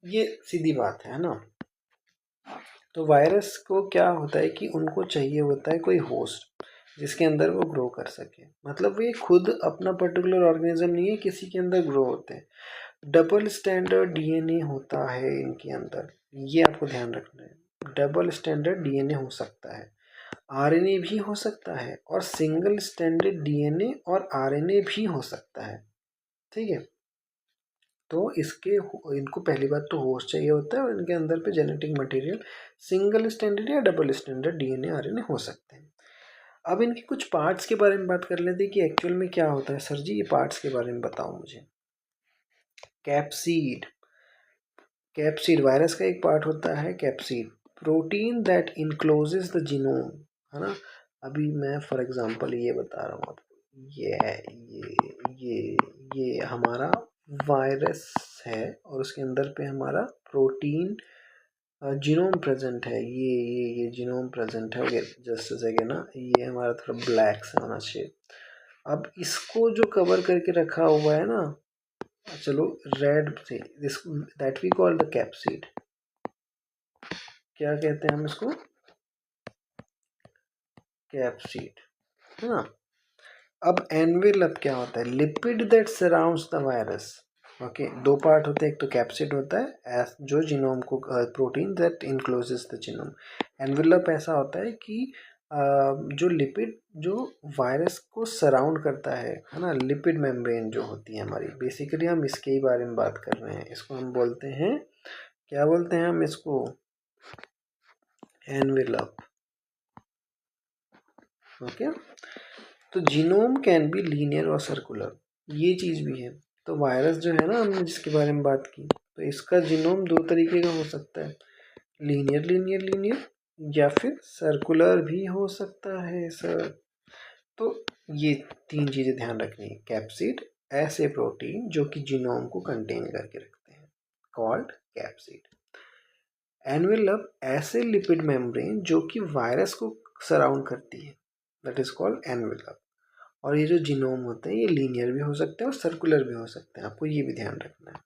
ये सीधी बात है ना. तो virus को क्या होता है कि उनको चाहिए होता है कोई होस्ट जिसके अंदर वो ग्रो कर सके. मतलब ये खुद अपना पर्टिकुलर ऑर्गेनिज्म नहीं है, किसी के अंदर ग्रो होते हैं. डबल स्टैंडर्ड डीएनए होता है इनके अंदर, ये आपको ध्यान रखना है. डबल स्टैंडर्ड डीएनए हो सकता है, आरएनए भी हो सकता है, और सिंगल स्टैंडर्ड डीएनए और आरएनए भी हो सकता है. ठीक है. तो इनको पहली बात तो होस्ट चाहिए होता है, और इनके अंदर पे जेनेटिक मटेरियल सिंगल स्टैंडर्ड या डबल स्टैंडर्ड डीएनए आरएनए हो सकते हैं. अब इनके कुछ पार्ट्स के बारे में बात कर लेते हैं कि एक्चुअल में क्या होता है. सर जी, ये पार्ट्स के बारे में बताओ मुझे. कैप्सीड. कैप्सीड वायरस का एक पार्ट होता है कैप्सीड. Protein that encloses the genome, है ना. अभी मैं फॉर एग्जांपल ये बता रहा हूँ आपको. ये हमारा वायरस है और उसके अंदर पे हमारा प्रोटीन जीनोम प्रेजेंट है. ये जीनोम प्रेजेंट है. ओके, जस्ट सेकेंड ना, ये हमारा थोड़ा ब्लैक सा होना चाहिए. अब इसको जो कवर करके रखा हुआ है ना, चलो रेड से, this that we call the capsid. क्या कहते हैं हम इसको? कैप्सिड, है ना. अब एनवेलप क्या होता है? Lipid that surrounds the virus. Okay, दो पार्ट होते हैं, एक तो कैप्सिड होता है जो जीनोम को protein that encloses the genome. Envelope ऐसा होता है कि जो लिपिड जो वायरस को सराउंड करता है ना, लिपिड मेम्ब्रेन जो होती है हमारी, बेसिकली हम इसके ही बारे में बात कर रहे हैं। इसको हम बोलते हैं, क्या बोलते हैं हम इसको, एनवेलप। ओके, तो जीनोम कैन बी लीनियर और सर्कुलर, ये चीज़ भी है। तो वायरस जो है ना, हमने जिसके बारे में बात की, तो इसका जीनोम दो तरीके का हो सकता है, लीनियर लीनियर लीनियर, या फिर सर्कुलर भी हो सकता है सर। तो ये तीन चीज़ें ध्यान रखनी है। कैप्सिड, ऐसे प्रोटीन जो कि जीनोम को कंटेन करके रखते हैं, कॉल्ड कैप्सिड। एनवेलप, ऐसे लिपिड मेम्ब्रेन जो कि वायरस को सराउंड करती है, दैट इज कॉल्ड एनवेलप। और ये जो जीनोम होते हैं ये लीनियर भी हो सकते हैं और सर्कुलर भी हो सकते हैं, आपको ये भी ध्यान रखना है।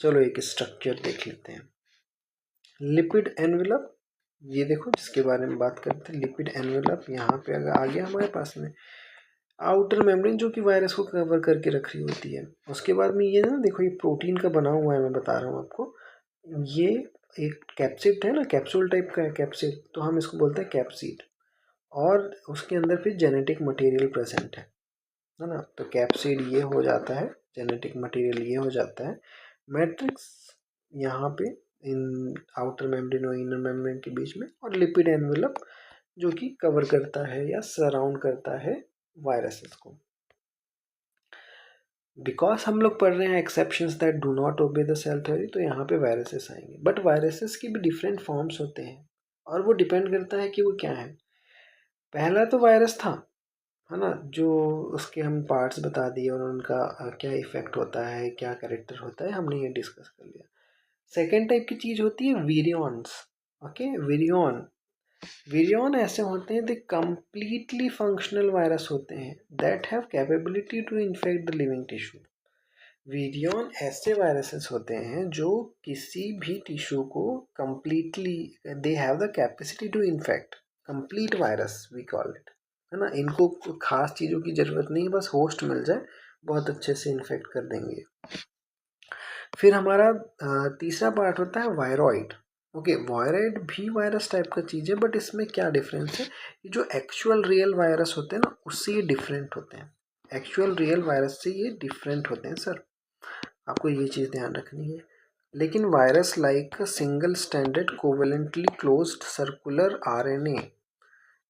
चलो एक स्ट्रक्चर देख लेते हैं। लिपिड एनवेलप, ये देखो जिसके बारे में बात करते हैं, लिपिड एनवेलप यहाँ पे अगर आ गया हमारे पास में, आउटर मेम्ब्रेन जो कि वायरस को कवर करके रख रही होती है। उसके बाद में ये ना देखो, ये प्रोटीन का बना हुआ है, मैं बता रहा हूँ आपको। ये एक कैप्सिड है ना, कैप्सूल टाइप का है कैप्सिड, तो हम इसको बोलते हैं कैप्सिड। और उसके अंदर फिर जेनेटिक मटेरियल प्रेजेंट है ना। तो कैप्सिड ये हो जाता है, जेनेटिक मटेरियल ये हो जाता है, मैट्रिक्स यहाँ पे इन आउटर मेम्ब्रेन और इनर मेम्ब्रेन के बीच में, और लिपिड एनवेलप जो कि कवर करता है या सराउंड करता है वायरसेस को। बिकॉज हम लोग पढ़ रहे हैं exceptions that do not obey the cell theory, तो यहाँ पे वायरसेस आएंगे। बट वायरसेस की भी डिफरेंट फॉर्म्स होते हैं, और वो डिपेंड करता है कि वो क्या है। पहला तो वायरस था, है ना, जो उसके हम पार्ट्स बता दिए और उनका क्या इफेक्ट होता है, क्या कैरेक्टर होता है, हमने ये डिस्कस कर लिया। सेकेंड टाइप की चीज़ होती है विरियॉन्स। ओके, विरियॉन, विरियॉन ऐसे होते हैं, दे कंप्लीटली फंक्शनल वायरस होते हैं that have capability to infect the living tissue. Virion viruses वायरसेस होते हैं जो किसी भी टिश्यू को completely, they have the capacity to infect, complete virus we call it, है ना। इनको खास चीज़ों की ज़रूरत नहीं है, बस होस्ट मिल जाए बहुत अच्छे से इन्फेक्ट कर देंगे। फिर हमारा तीसरा पार्ट होता है वायरॉइड। ओके, वायरॉइड भी वायरस टाइप का चीज़ है, बट इसमें क्या डिफरेंस है, जो एक्चुअल रियल वायरस होते हैं ना, उससे ये डिफरेंट होते हैं। एक्चुअल रियल वायरस से ये डिफरेंट होते हैं सर, आपको ये चीज़ ध्यान रखनी है। लेकिन virus like single standard covalently closed circular RNA,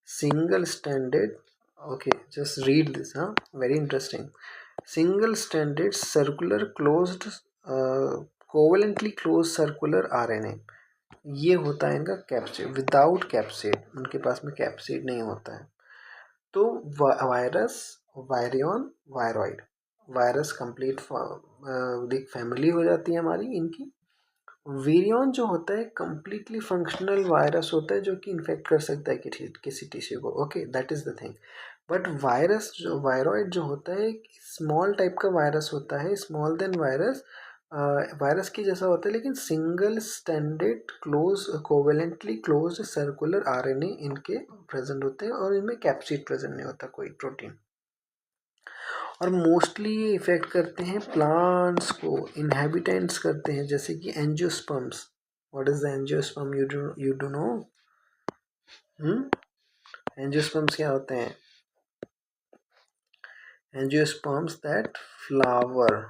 single standard, okay just read this, हाँ very interesting. Single standard circular closed covalently close circular RNA, ये होता है इनका कैप्सिड। विदाउट कैप्सिड, उनके पास में कैप्सिड नहीं होता है। तो virus, virion, viroid, virus complete family हो जाती है हमारी इनकी। विरियन जो होता है कंप्लीटली फंक्शनल वायरस होता है, जो कि इन्फेक्ट कर सकता है किसी टिश्यू को। Okay, that is the thing. But virus जो वायरॉइड जो होता है, स्मॉल टाइप का वायरस होता है, स्मॉल देन वायरस, वायरस की जैसा होता है, लेकिन single standard close covalently close circular RNA इनके प्रेजेंट होते हैं, और इनमें कैप्सिड प्रेजेंट नहीं होता कोई प्रोटीन। और मोस्टली ये इफेक्ट करते हैं प्लांट्स को, इनहेबिटेंट्स करते हैं, जैसे कि angiosperms. What is the angiosperm, you do know? Angiosperms क्या होते हैं? Angiosperms that flower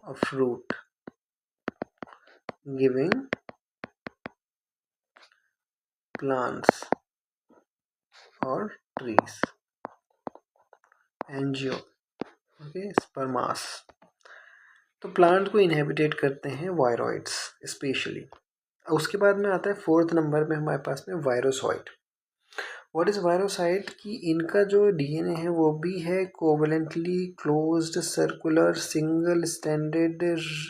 a fruit giving plants or trees. Angio, okay, sperms. तो प्लांट को इनहेबिटेट करते हैं वायरॉइड्स स्पेशली। उसके बाद में आता है फोर्थ नंबर में हमारे पास में वायरोसॉइड। व्हाट इज वायरोसाइट, कि इनका जो डीएनए है वो भी है covalently closed circular single standard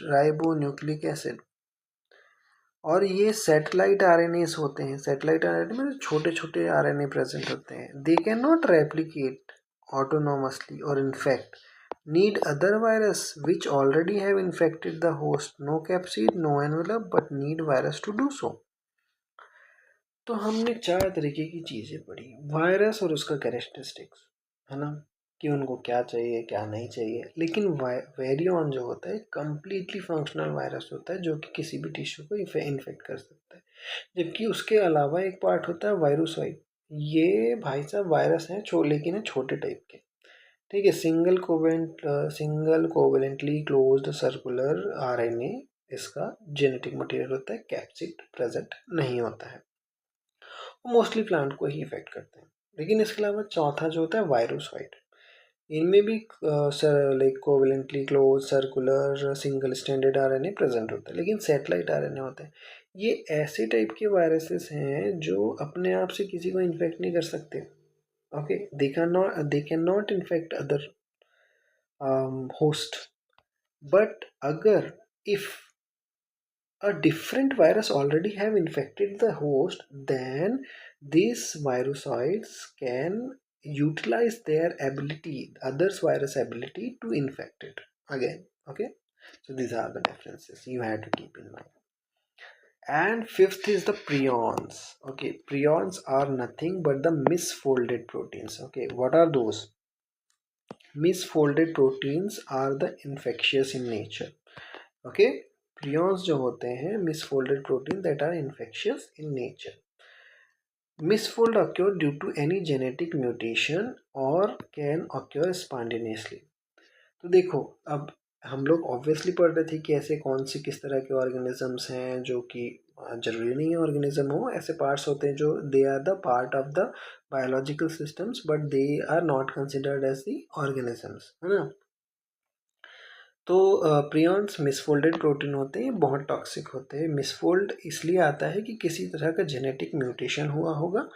ribo nucleic acid, और ये सैटेलाइट आरएनएस होते हैं। सैटेलाइट आरएनए में छोटे छोटे आरएनए प्रेजेंट होते हैं। They can not replicate autonomously or infect, need other virus which already have infected the host, no capsid, no envelope, but need virus to do so। तो हमने चार तरीके की चीज़ें पढ़ी, वायरस और उसका कैरेक्टरिस्टिक्स, है ना। कि उनको क्या चाहिए क्या नहीं चाहिए। लेकिन वेरियन जो होता है कम्प्लीटली फंक्शनल वायरस होता है जो कि किसी भी टिश्यू को इन्फेक्ट कर सकता है। जबकि उसके अलावा एक पार्ट होता है वायरोसॉइड। ये भाई साहब वायरस हैं लेकिन है छोटे टाइप के। ठीक है, single covalently closed circular RNA इसका जेनेटिक मटेरियल होता है, कैप्सिड प्रेजेंट नहीं होता है। वो मोस्टली प्लांट को ही इफेक्ट करते हैं। लेकिन इसके अलावा चौथा जो होता है वायरोसॉइड, इनमें भी like covalently close circular single standard RNA present होता है, लेकिन सैटेलाइट आरएनए होता है। ये ऐसे टाइप के वायरसेस हैं जो अपने आप से किसी को इन्फेक्ट नहीं कर सकते। Okay, they can not infect other host. But agar if a different virus already have infected the host, then these virusoids can utilize their ability, others virus ability to infect it again. Okay, so these are the differences you have to keep in mind. And fifth is the prions. Okay, prions are nothing but the misfolded proteins. Okay, what are those? Misfolded proteins are the infectious in nature. Okay, prions जो होते हैं misfolded protein that are infectious in nature. Misfold occur due to any genetic mutation or can occur spontaneously. तो देखो, अब हम लोग obviously पढ़ रहे थे कि ऐसे कौन सी किस तरह के ऑर्गेनिजम्स हैं जो कि जरूरी नहीं है ऑर्गेनिज्म हो, ऐसे पार्ट्स होते हैं जो they are the part of the biological systems but they are not considered as the organisms, है ना। तो प्रियॉन्स मिसफोल्डेड प्रोटीन होते हैं, बहुत टॉक्सिक होते हैं। मिसफोल्ड इसलिए आता है कि किसी तरह का जेनेटिक म्यूटेशन हुआ होगा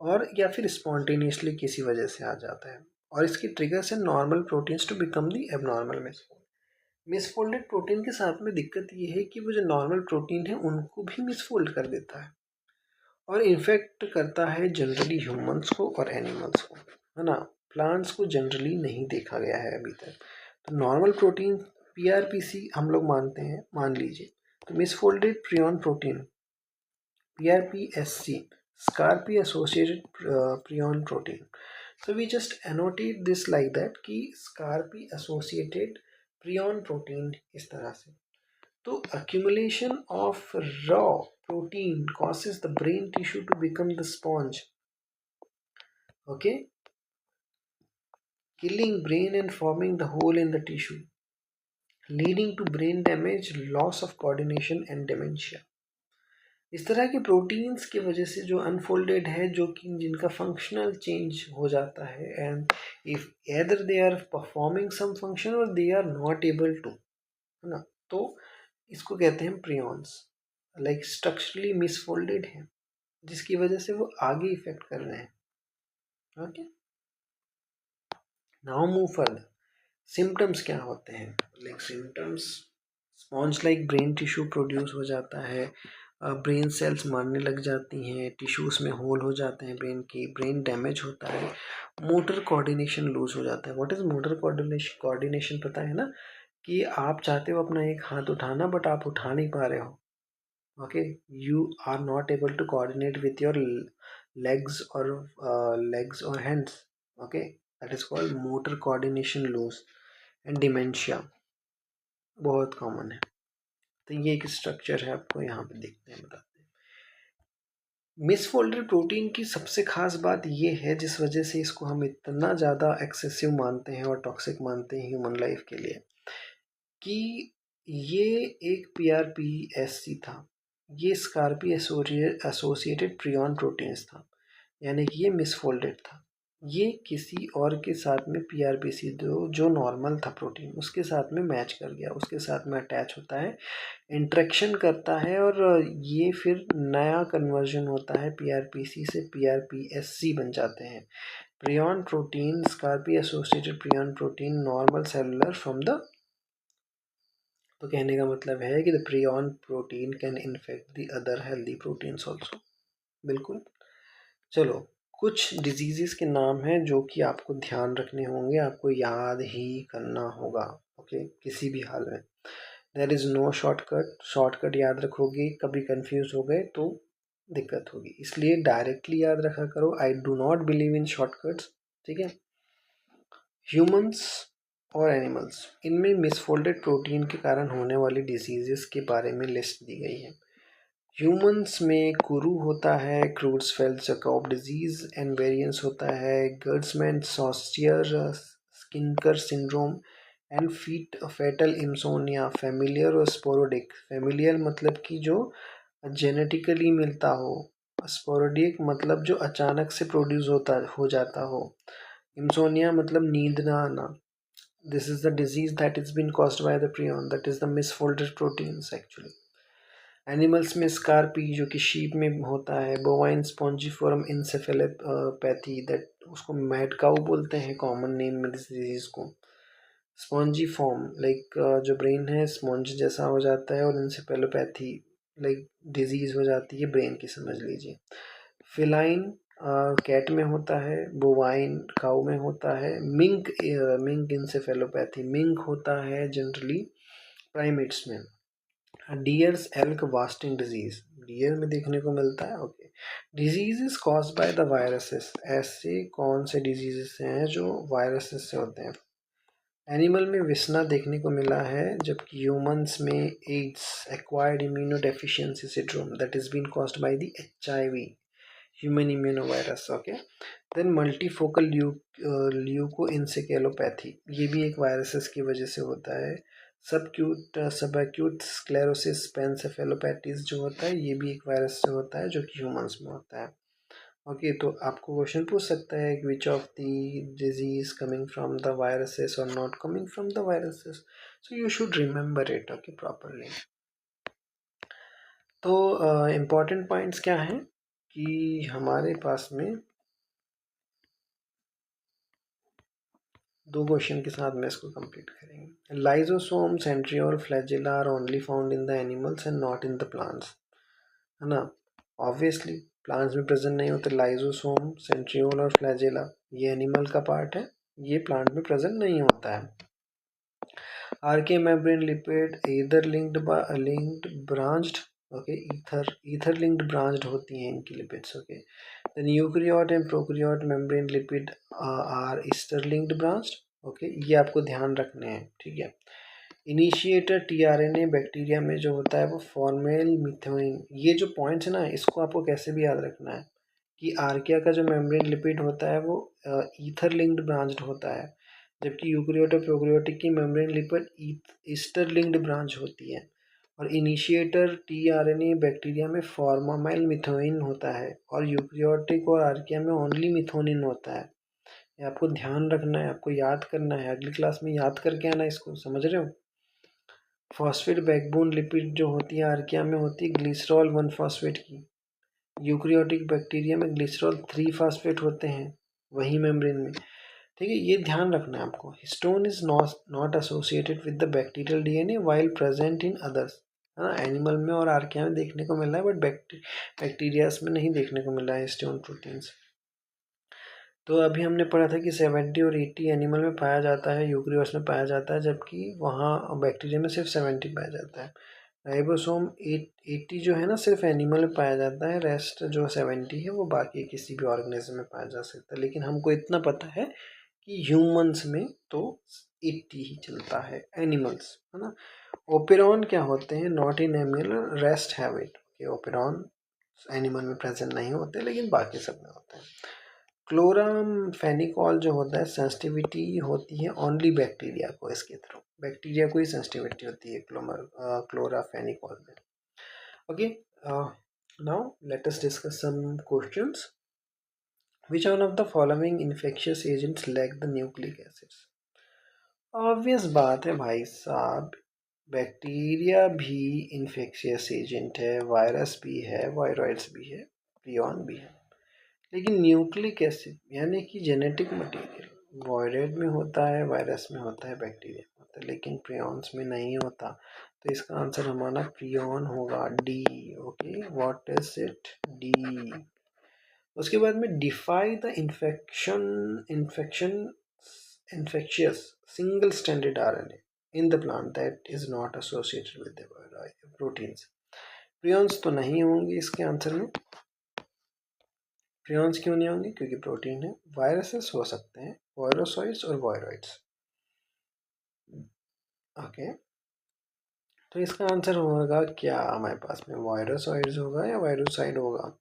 और या फिर स्पॉन्टेनियसली किसी वजह से आ जाता है, और इसकी ट्रिगर्स है normal proteins to become the abnormal misfold. Misfolded protein के साथ में दिक्कत ये है कि वो जो नॉर्मल प्रोटीन है उनको भी मिसफोल्ड कर देता है और इन्फेक्ट करता है जनरली ह्यूमंस को और एनिमल्स को, है ना। प्लांट्स को जनरली नहीं देखा गया है अभी तक। तो नॉर्मल प्रोटीन पीआरपीसी हम लोग मानते हैं, मान लीजिए। तो misfolded prion protein PRPSC, scrapie associated prion protein. So we just annotate this like that कि स्कारपी एसोसिएटेड प्रियॉन प्रोटीन इस तरह से। तो accumulation of raw protein causes the brain tissue to become the sponge, okay, killing brain and forming the hole in the tissue, leading to brain damage, loss of coordination and dementia. इस तरह के proteins की वजह से जो unfolded है, जो कि जिनका फंक्शनल चेंज हो जाता है, and if either they are performing some function और they are not able to, है ना, तो इसको कहते हैं प्रियॉन्स। लाइक स्ट्रक्चरली मिसफोल्डेड है जिसकी वजह से वो आगे इफेक्ट कर रहे हैं। Okay, now move further. Symptoms क्या होते हैं? Like symptoms, sponge like brain tissue produce हो जाता है, ब्रेन सेल्स मरने लग जाती हैं, टिश्यूज में होल हो जाते हैं ब्रेन की, ब्रेन डैमेज होता है, मोटर कोऑर्डिनेशन लूज हो जाता है। What is motor coordination? पता है ना कि आप चाहते हो अपना एक हाथ उठाना बट आप उठा नहीं पा रहे हो। Okay, you are not able to coordinate with your legs or hands. Okay, that is called motor coordination loss and dementia, बहुत कॉमन है। तो ये एक स्ट्रक्चर है, आपको यहाँ पे देखते हैं, बताते हैं। मिसफोल्डेड प्रोटीन की सबसे खास बात ये है जिस वजह से इसको हम इतना ज़्यादा एक्सेसिव मानते हैं और टॉक्सिक मानते हैं ह्यूमन लाइफ के लिए, कि ये एक PRPSC था, ये स्कारपी एसोसिएटेड प्रियॉन प्रोटीन्स था, यानी कि ये मिसफोल्डेड था। ये किसी और के साथ में PRPC जो नॉर्मल था प्रोटीन, उसके साथ में मैच कर गया, उसके साथ में अटैच होता है, इंट्रैक्शन करता है, और ये फिर नया कन्वर्जन होता है PRPC से PRPSC बन जाते हैं। Prion protein, scrapie associated prion protein, normal cellular from the, तो कहने का मतलब है कि the prion protein can infect the other healthy proteins also. बिल्कुल। चलो, कुछ डिजीज़ेस के नाम हैं जो कि आपको ध्यान रखने होंगे, आपको याद ही करना होगा। ओके, किसी भी हाल में there is no shortcut. Shortcut याद रखोगे, कभी कंफ्यूज हो गए तो दिक्कत होगी, इसलिए डायरेक्टली याद रखा करो। I do not believe in shortcuts, ठीक है। ह्यूमंस और एनिमल्स, इनमें मिसफोल्डेड प्रोटीन के कारण होने वाली डिजीजेस के बारे में लिस्ट दी गई है। ह्यूमंस में कुरू होता है, क्रूड्सफेल्ड जैकब डिजीज, एंड वेरिएंस होता है गर्ड्समैन सॉस्टियर स्किनकर सिंड्रोम एंड फेटल इंसोनिया, फेमिलियर और स्पोरोडिक। फेमिलियर मतलब कि जो जेनेटिकली मिलता हो, स्पोरोडिक मतलब जो अचानक से प्रोड्यूस हो जाता हो, इंसोनिया मतलब नींद ना आना। This is the disease that has been caused by the prion, that is the misfolded proteins actually. Animals में स्कारपी जो कि शीप में होता है, बोवाइन स्पॉन्जिफोरम इंसेफेलोपैथी, दैट उसको मैड काउ बोलते हैं कॉमन नेम में इस डिजीज को। स्पॉन्जिफॉर्म लाइक जो ब्रेन है स्पॉन्ज जैसा हो जाता है, और इंसेफेलोपैथी लाइक डिजीज हो जाती है ब्रेन की, समझ लीजिए। फिलाइन कैट में होता है, बोवाइन काउ में होता है, मिंक इंसेफेलोपैथी मिंक होता है जनरली प्राइमेट्स में। Deers elk wasting disease deer में देखने को मिलता है। Okay, disease is cause by the viruses, ऐसे कौन से डिजीजेस हैं जो वायरसेस से होते हैं। एनिमल में विसना देखने को मिला है, जबकि ह्यूमंस में AIDS, acquired immuno deficiency syndrome, that is been caused by the HIV, human immunovirus. Okay, then multifocal leukoencephalopathy, ये भी एक वायरसेस की वजह से होता है। सबक्यूट स्क्लेरोसिस पेनसेफेलोपैथीज जो होता है, ये भी एक वायरस से होता है जो कि ह्यूमंस में होता है। ओके, तो आपको क्वेश्चन पूछ सकता है which of the disease coming from the viruses और not coming from the viruses, so you should remember it okay properly. तो इम्पॉर्टेंट पॉइंट्स क्या हैं कि हमारे पास में दो क्वेश्चन के साथ में इसको कंप्लीट करेंगे। Lysosome, centriole, flagella are only found in the animals and not in the plants, है ना। ऑब्वियसली प्लांट्स में प्रेजेंट नहीं होते लाइजोसोम, सेंट्रियोल और फ्लैजिला, ये एनिमल का पार्ट है, ये प्लांट में प्रेजेंट नहीं होता है। Archaea membrane lipid either linked branched, okay, ether linked branched होती हैं इनकी lipids. Okay, then eukaryote and prokaryote membrane lipid are ester linked branched. Okay, ये आपको ध्यान रखने हैं, ठीक है। इनिशिएटर टीआरएनए बैक्टीरिया में जो होता है वो फॉर्मेल मिथोइन, ये जो पॉइंट्स है ना, इसको आपको कैसे भी याद रखना है कि आर्किया का जो मेम्ब्रेन लिपिड होता है वो ईथर लिंक्ड ब्रांच्ड होता है, जबकि यूकैरियोट और प्रोकैरियोटिक की membrane lipid Easter linked branch होती है। और इनिशिएटर टीआरएनए बैक्टीरिया में फॉर्मामाइल मिथोइन होता है, और यूकैरियोटिक और आर्किया में ओनली मिथोनिन होता है। ये आपको ध्यान रखना है, आपको याद करना है, अगली क्लास में याद करके आना इसको, समझ रहे हो। फॉस्फेट बैकबोन लिपिड जो होती है आर्किया में होती है ग्लिसरॉल 1 फॉस्फेट की, यूकैरियोटिक बैक्टीरिया में ग्लिसरॉल 3 फॉस्फेट होते हैं वही मेम्ब्रेन में, ठीक है। ये ध्यान रखना है आपको। Histone is not associated with the bacterial DNA while present in others, है ना। एनिमल में और आर्किया में देखने को मिला है, बट बैक्टीरियाज में नहीं देखने को मिला है हिस्टोन प्रोटीन्स। तो अभी हमने पढ़ा था कि 70 और 80 एनिमल में पाया जाता है, यूकैरियोट्स में पाया जाता है, जबकि वहाँ बैक्टीरिया में सिर्फ 70 पाया जाता है। राइबोसोम 80 जो है ना सिर्फ एनिमल में पाया जाता है, रेस्ट जो 70 है वो बाकी किसी भी ऑर्गेनिज्म में पाया जा सकता है। लेकिन हमको इतना पता है कि ह्यूमंस में तो 80 ही चलता है, एनिमल्स, है ना। ओपेरॉन क्या होते हैं, not in animal, rest have it. Okay, operon animal में प्रेजेंट नहीं होते लेकिन बाकी सब में होते हैं। क्लोरामफेनिकॉल जो होता है सेंसिटिविटी होती है ओनली बैक्टीरिया को, इसके थ्रू बैक्टीरिया को ही सेंसिटिविटी होती है क्लोराफेनिकॉल में। Okay, now let us discuss some questions. Which one of the following infectious agents lack the nucleic acids. Obvious बात है भाई साहब, बैक्टीरिया भी इन्फेक्शियस एजेंट है, वायरस भी है, वायरॉइड्स भी है, प्रियॉन भी है, लेकिन न्यूक्लिक एसिड यानी कि जेनेटिक मटेरियल वॉयरेट में होता है, वायरस में होता है, बैक्टीरिया में होता है, लेकिन प्रियॉन्स में नहीं होता। तो इसका आंसर हमारा प्रियॉन होगा, D. Okay, what is it, D. उसके बाद में identify the infectious single stranded RNA in the plant that is not associated with the proteins. Prions तो नहीं होंगे इसके आंसर में। प्रियॉन्स क्यों नहीं होंगे, क्योंकि प्रोटीन है। वायरसेस हो सकते हैं, वायरोसॉइड्स और वायरॉइड्स। ओके, तो इसका आंसर होगा क्या हमारे पास में, वायरोसॉइड्स होगा या वायरोसाइड होगा?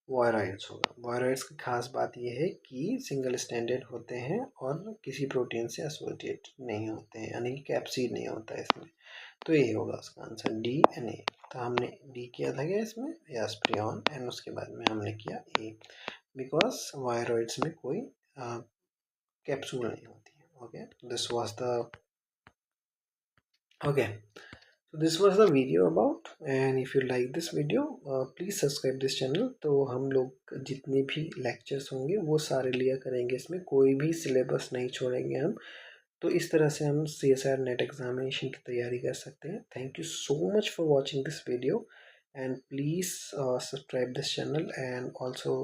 वायरॉइड्स होगा। वायरॉइड्स की खास बात यह है कि सिंगल स्टैंडर्ड होते हैं और किसी प्रोटीन से एसोसिएट नहीं होते हैं, यानी कि कैप्सिड नहीं होता है इसमें। तो यही होगा उसका आंसर, DNA। तो हमने डी किया था क्या इसमें, यस प्रियन, एंड उसके बाद में हमने किया ए, बिकॉज वायरॉइड्स में कोई कैप्सूल नहीं होती है। Okay, this was the okay, so this was the video about, and if you like this video please subscribe this channel। तो हम लोग जितने भी लेक्चर्स होंगे वो सारे लिया करेंगे, इसमें कोई भी सिलेबस नहीं छोड़ेंगे हम। तो इस तरह से हम CSIR नेट एग्जामिनेशन की तैयारी कर सकते हैं। Thank you so much for watching this video, and please subscribe this channel, and also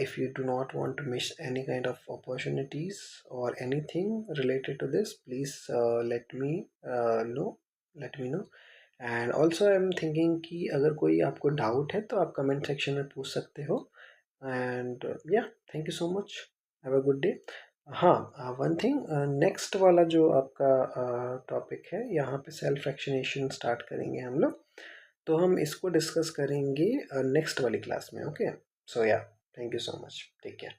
if you do not want to miss any kind of opportunities or anything related to this, please let me know। And also I am thinking कि अगर कोई आपको doubt है तो आप comment section में पूछ सकते हो। एंड या, thank you so much, have a good day. हाँ, वन थिंग, नेक्स्ट वाला जो आपका टॉपिक है, यहाँ पे सेल्फ वैक्सीनेशन स्टार्ट करेंगे हम लोग। तो हम इसको डिस्कस करेंगे नेक्स्ट वाली क्लास में। Okay, so yeah, thank you so much, take care.